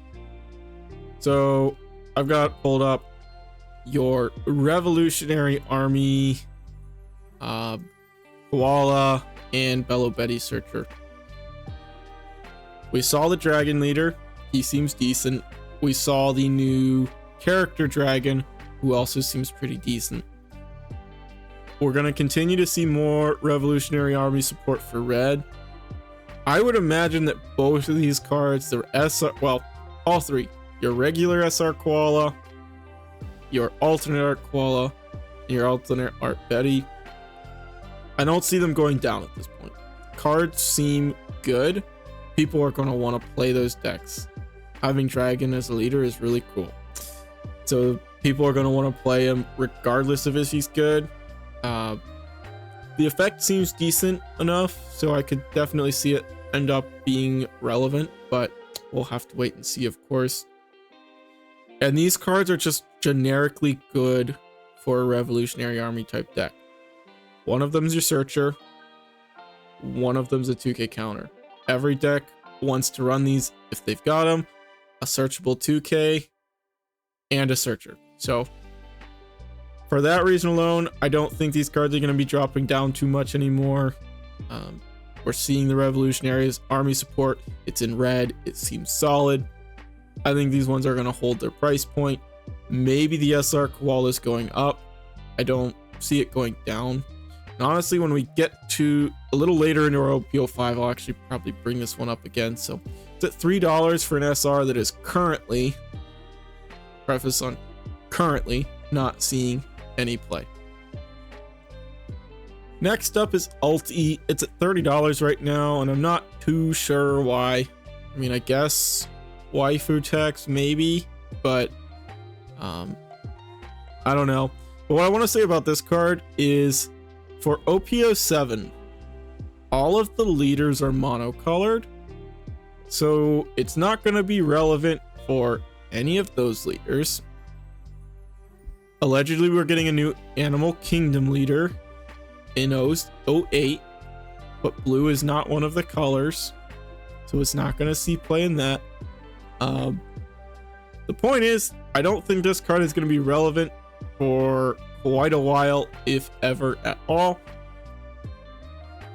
so I've got pulled up your Revolutionary Army Koala and Bello Betty Searcher. We saw the Dragon Leader. He seems decent. We saw the new character Dragon, who also seems pretty decent. We're going to continue to see more Revolutionary Army support for red. I would imagine that both of these cards, the SR, well, all three, your regular SR Koala, your alternate art Koala, and your alternate art Betty, I don't see them going down at this point. Cards seem good. People are going to want to play those decks. Having Dragon as a leader is really cool. So people are going to want to play him regardless of if he's good. The effect seems decent enough, so I could definitely see it end up being relevant, but we'll have to wait and see, of course. And these cards are just generically good for a Revolutionary Army type deck. One of them is your Searcher. One of them is a 2k counter. Every deck wants to run these if they've got them. A searchable 2k and a Searcher. So for that reason alone, I don't think these cards are going to be dropping down too much anymore. We're seeing the Revolutionaries Army support. It's in red. It seems solid. I think these ones are going to hold their price point. Maybe the SR Koala is going up. I don't see it going down. And honestly, when we get to a little later into our OPO5, I'll actually probably bring this one up again. So it's at $3 for an SR that is currently, preface on currently, not seeing any play. Next up is Alt-E. It's at $30 right now, and I'm not too sure why. I mean, I guess waifu tax maybe, but I don't know. But what I want to say about this card is for OPO7, all of the leaders are monocolored, so it's not going to be relevant for any of those leaders. Allegedly, we're getting a new Animal Kingdom leader in 08, but blue is not one of the colors, so it's not going to see play in that. The point is, I don't think this card is going to be relevant for quite a while, if ever at all.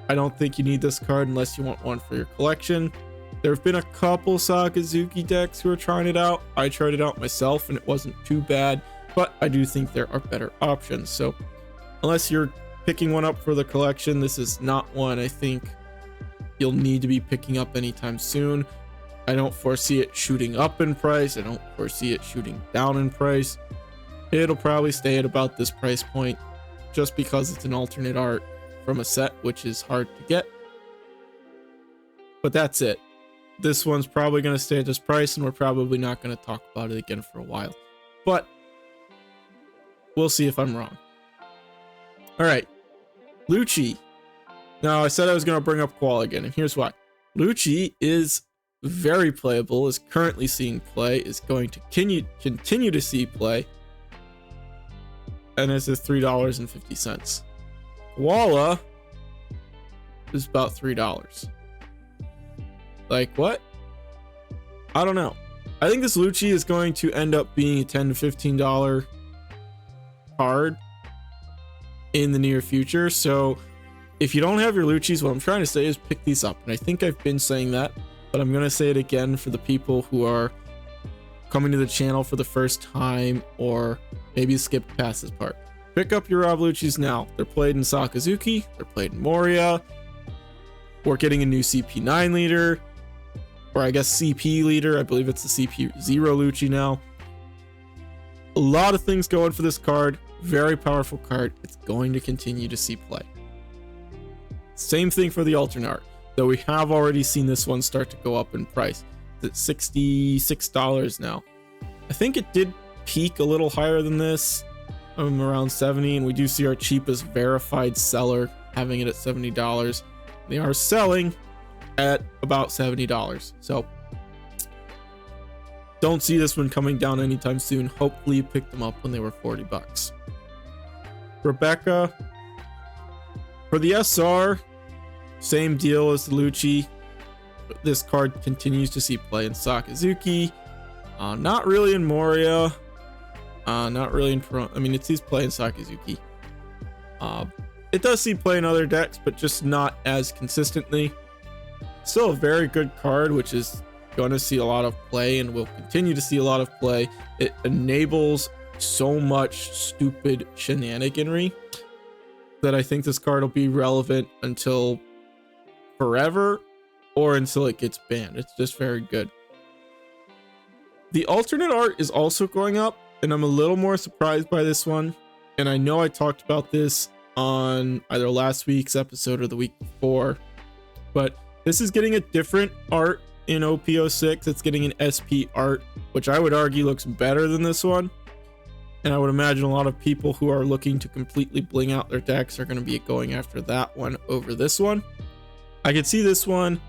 I don't think you need this card unless you want one for your collection. There have been a couple Sakazuki decks who are trying it out. I tried it out myself and it wasn't too bad, but I do think there are better options. So unless you're picking one up for the collection, this is not one I think you'll need to be picking up anytime soon. I don't foresee it shooting up in price. I don't foresee it shooting down in price. It'll probably stay at about this price point just because it's an alternate art from a set, which is hard to get. But that's it. This one's probably going to stay at this price, and we're probably not going to talk about it again for a while. But we'll see if I'm wrong. All right. Lucci. Now, I said I was going to bring up Koala again, and here's why. Lucci is very playable, is currently seeing play, is going to continue to see play, and this is $3.50. Koala is about $3. Like, what? I don't know. I think this Lucci is going to end up being a $10 to $15 card in the near future. So if you don't have your Luccis, what I'm trying to say is pick these up. And I think I've been saying that, but I'm going to say it again for the people who are coming to the channel for the first time or maybe skipped past this part. Pick up your Rob Luccis now. They're played in Sakazuki. They're played in Moria. We're getting a new CP9 leader, or I guess CP leader. I believe it's the CP0 Lucci now. A lot of things going for this card. Very powerful card. It's going to continue to see play. Same thing for the alternate art, though we have already seen this one start to go up in price. It's at $66 now. I think it did peak a little higher than this, around $70, and we do see our cheapest verified seller having it at $70. They are selling at about $70, so don't see this one coming down anytime soon. Hopefully you picked them up when they were $40. Rebecca, for the SR, same deal as the Lucci. This card continues to see play in Sakazuki, not really in Moria, not really in I mean, it sees play in Sakazuki. It does see play in other decks, but just not as consistently. Still a very good card, which is going to see a lot of play and will continue to see a lot of play. It enables so much stupid shenaniganry that I think this card will be relevant until forever or until it gets banned. It's just very good. The alternate art is also going up, and I'm a little more surprised by this one. And I know I talked about this on either last week's episode or the week before, but this is getting a different art in OPO6. It's getting an SP art, which I would argue looks better than this one. And I would imagine a lot of people who are looking to completely bling out their decks are going to be going after that one over this one. I could see this one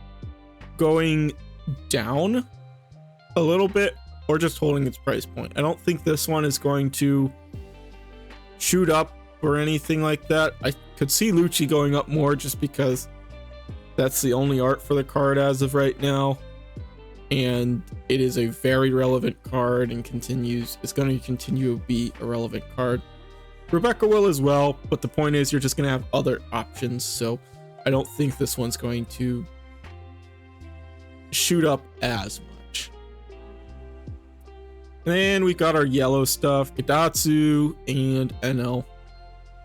going down a little bit or just holding its price point. I don't think this one is going to shoot up or anything like that. I could see Lucci going up more just because that's the only art for the card as of right now, and it is a very relevant card and it's going to continue to be a relevant card. Rebecca will as well, but the point is you're just going to have other options. So I don't think this one's going to shoot up as much. And then we got our yellow stuff, Gadatsu and NL.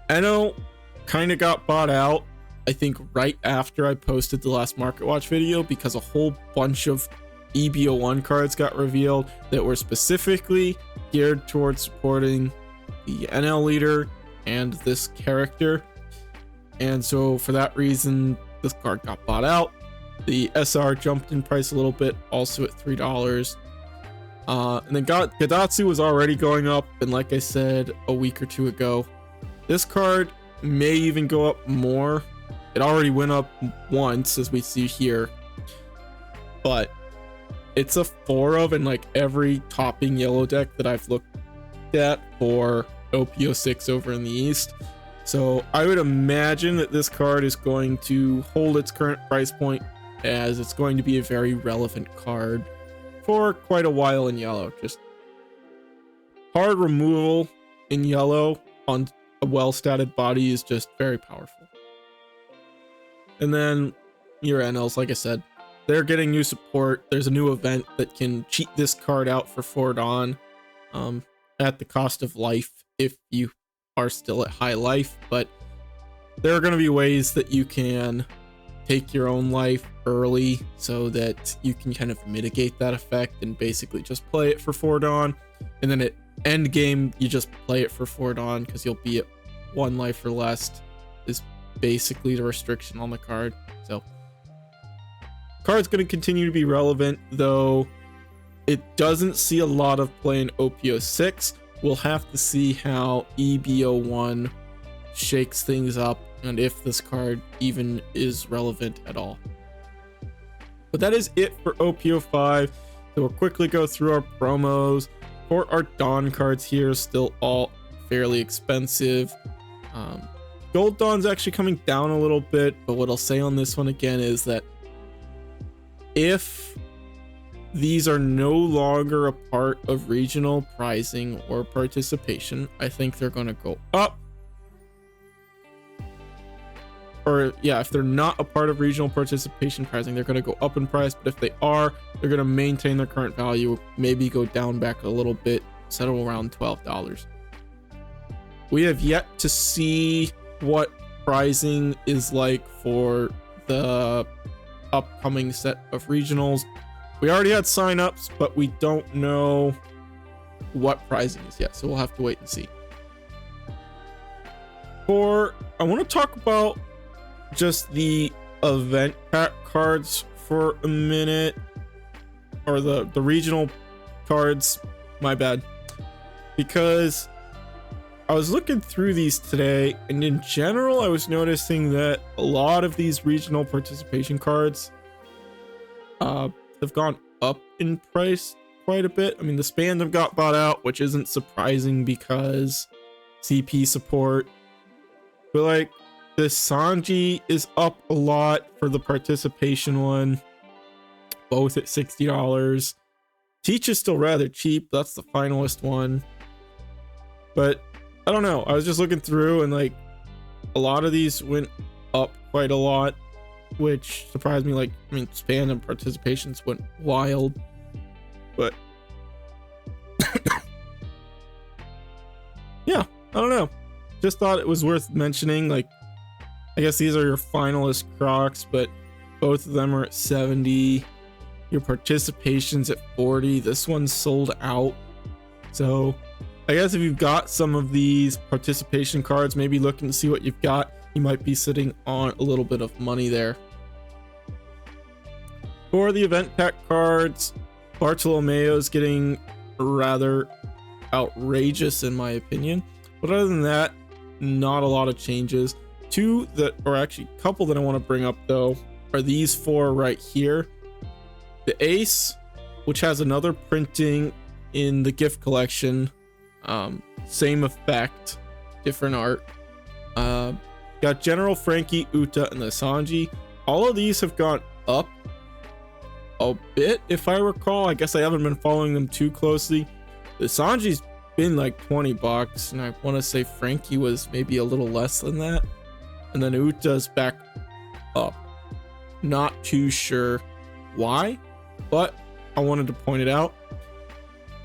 NL kind of got bought out, I think, right after I posted the last Market Watch video, because a whole bunch of EBO1 cards got revealed that were specifically geared towards supporting the NL leader and this character. And so for that reason, this card got bought out. The SR jumped in price a little bit, also at $3. And then Gadatsu was already going up, and like I said a week or two ago, this card may even go up more. It already went up once, as we see here, but it's a 4 of in like every topping yellow deck that I've looked at for OPO6 over in the East. So I would imagine that this card is going to hold its current price point, as it's going to be a very relevant card for quite a while in yellow. Just hard removal in yellow on a well-statted body is just very powerful. And then your NLs, like I said, they're getting new support. There's a new event that can cheat this card out for Fordon at the cost of life if you are still at high life, but there are going to be ways that you can take your own life early so that you can kind of mitigate that effect and basically just play it for Fordon, and then at end game you just play it for Fordon because you'll be at 1 life or less is basically the restriction on the card. So card's going to continue to be relevant, though it doesn't see a lot of play in OPO6. We'll have to see how EBO1 shakes things up and if this card even is relevant at all. But that is it for OPO5. So we'll quickly go through our promos. For our Dawn cards here, still all fairly expensive. Gold Dawn's actually coming down a little bit, but what I'll say on this one again is that if these are no longer a part of regional prizing or participation, I think they're going to go up. Or yeah, if they're not a part of regional participation prizing, they're going to go up in price. But if they are, they're going to maintain their current value, maybe go down back a little bit, settle around $12. We have yet to see what prizing is like for the upcoming set of regionals. We already had signups, but we don't know what prizing is yet, so we'll have to wait and see. I want to talk about just the event pack cards for a minute, or the regional cards, my bad, because I was looking through these today, and in general I was noticing that a lot of these regional participation cards have gone up in price quite a bit. I mean, the Spandom got bought out, which isn't surprising because CP support, but like the Sanji is up a lot for the participation one, both at $60. Teach is still rather cheap. That's the finalist one, but I don't know. I was just looking through, and like a lot of these went up quite a lot, which surprised me. Like, I mean, span and participations went wild, but yeah, I don't know. Just thought it was worth mentioning. Like, I guess these are your finalist Crocs, but both of them are at 70. Your participation's at 40. This one's sold out. So I guess if you've got some of these participation cards, maybe looking to see what you've got, you might be sitting on a little bit of money there. For the event pack cards, Bartolomeo's getting rather outrageous in my opinion. But other than that, not a lot of changes. Two that, or actually a couple that I want to bring up though, are these 4 right here. The Ace, which has another printing in the gift collection. Same effect, different art. Got General Frankie, Uta, and the Sanji. All of these have gone up a bit, if I recall. I guess I haven't been following them too closely. The Sanji's been like $20, and I want to say Frankie was maybe a little less than that. And then Uta's back up. Not too sure why, but I wanted to point it out.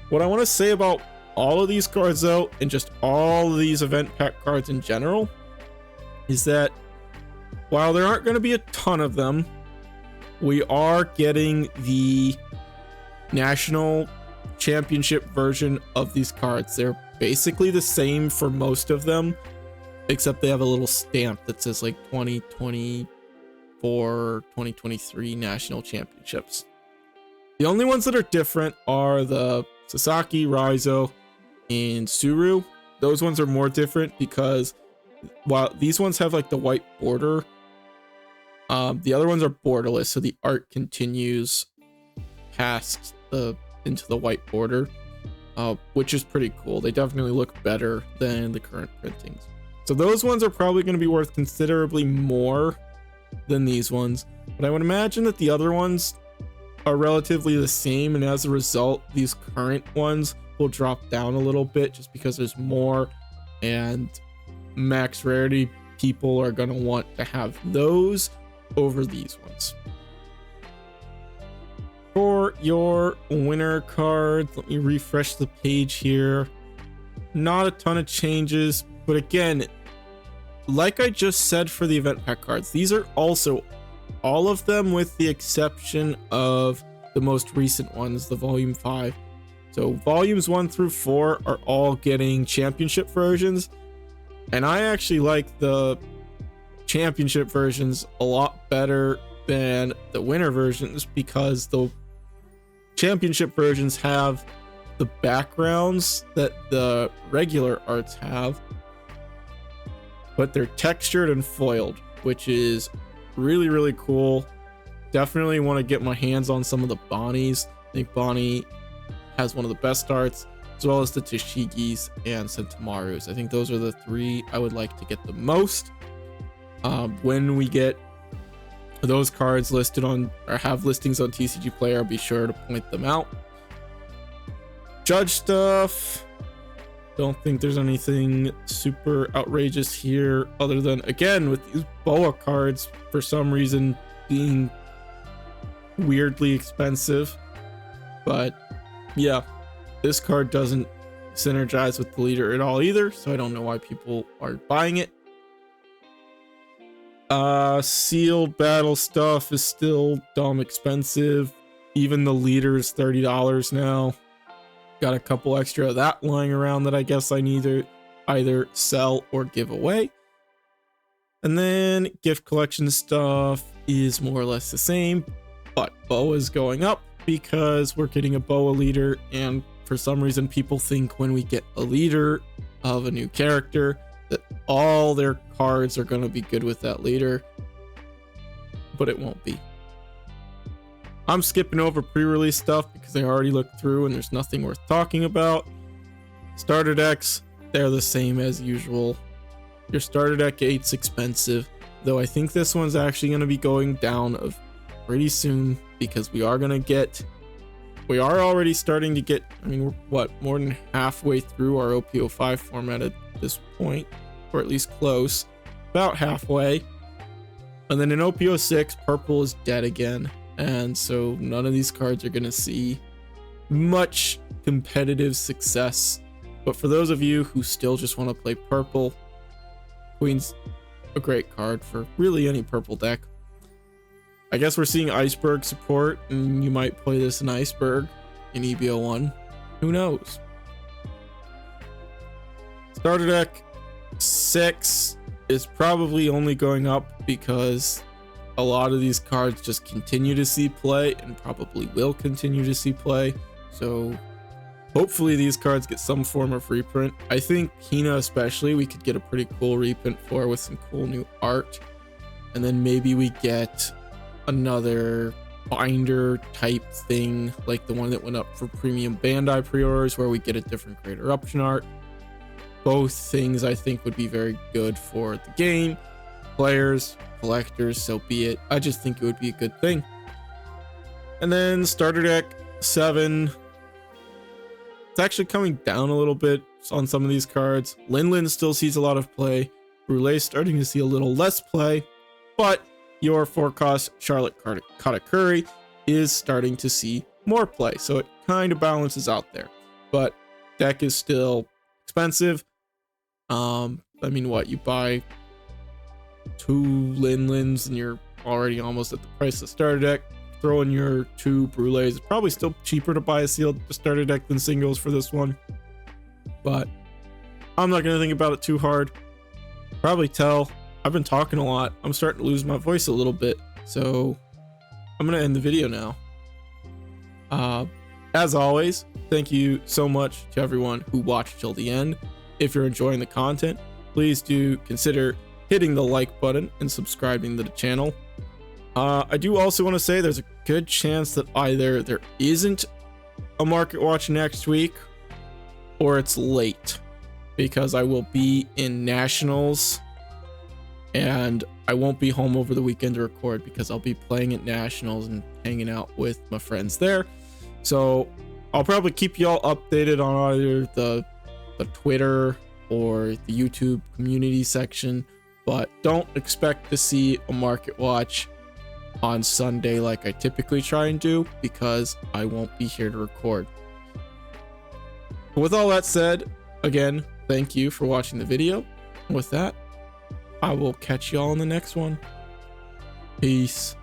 What I want to say about all of these cards though, and just all of these event pack cards in general, is that while there aren't going to be a ton of them, we are getting the national championship version of these cards. They're basically the same for most of them, except they have a little stamp that says like 2024, 2023 national championships. The only ones that are different are the Sasaki, Raizo, and Suru. Those ones are more different because while these ones have like the white border, the other ones are borderless, so the art continues past into the white border, which is pretty cool. They definitely look better than the current printings. So those ones are probably going to be worth considerably more than these ones, but I would imagine that the other ones are relatively the same, and as a result, these current ones will drop down a little bit just because there's more, and max rarity people are going to want to have those over these ones. For your winner cards, let me refresh the page here. Not a ton of changes, but again, like I just said for the event pack cards, these are also all of them with the exception of the most recent ones, the volume 5. So volumes 1 through 4 are all getting championship versions, and I actually like the championship versions a lot better than the winner versions, because the championship versions have the backgrounds that the regular arts have, but they're textured and foiled, which is really, really cool. Definitely want to get my hands on some of the Bonnies. I think Bonnie has one of the best arts, as well as the Tashigis and Sentimarus. I think those are the 3 I would like to get the most. When we get those cards listed on, or have listings on TCG Player, I'll be sure to point them out. Judge stuff, don't think there's anything super outrageous here, other than, again, with these BOA cards for some reason being weirdly expensive. But yeah, this card doesn't synergize with the leader at all either, so I don't know why people are buying it. Sealed battle stuff is still dumb expensive. Even the leader is $30 now. Got a couple extra of that lying around that I guess I need to either sell or give away. And then gift collection stuff is more or less the same, but BOA is going up because we're getting a BOA leader, and for some reason people think when we get a leader of a new character that all their cards are going to be good with that leader, but it won't be. I'm skipping over pre-release stuff because I already looked through and there's nothing worth talking about. Starter decks, they're the same as usual. Your starter deck 8's expensive, though I think this one's actually going to be going down pretty soon, because we are already starting to get, I mean, we're what, more than halfway through our OP05 format at this point, or at least close, about halfway. And then in OP06, purple is dead again, and so none of these cards are going to see much competitive success. But for those of you who still just want to play purple, Queen's a great card for really any purple deck. I guess we're seeing Iceberg support, and you might play this in Iceberg in EBO1. Who knows? Starter deck 6 is probably only going up because a lot of these cards just continue to see play and probably will continue to see play. So hopefully these cards get some form of reprint. I think Hina especially, we could get a pretty cool reprint for with some cool new art. And then maybe we get another binder type thing like the one that went up for premium Bandai pre-orders, where we get a different greater option art. Both things I think would be very good for the game, players, collectors, so be it. I just think it would be a good thing. And then starter deck 7, it's actually coming down a little bit on some of these cards. Linlin still sees a lot of play. Brulee starting to see a little less play, but your 4-cost Charlotte Katakuri is starting to see more play. So it kind of balances out there. But deck is still expensive. I mean, what, you buy 2 Lin-Lins and you're already almost at the price of the starter deck. Throw in your 2 Brules. It's probably still cheaper to buy a sealed starter deck than singles for this one. But I'm not going to think about it too hard. Probably tell I've been talking a lot. I'm starting to lose my voice a little bit. So I'm going to end the video now. As always, thank you so much to everyone who watched till the end. If you're enjoying the content, please do consider hitting the like button and subscribing to the channel. I do also want to say there's a good chance that either there isn't a market watch next week or it's late, because I will be in nationals and I won't be home over the weekend to record because I'll be playing at nationals and hanging out with my friends there. So I'll probably keep y'all updated on either the Twitter or the YouTube community section, but don't expect to see a market watch on Sunday like I typically try and do, because I won't be here to record. With all that said, again, thank you for watching the video. With that, I will catch y'all in the next one. Peace.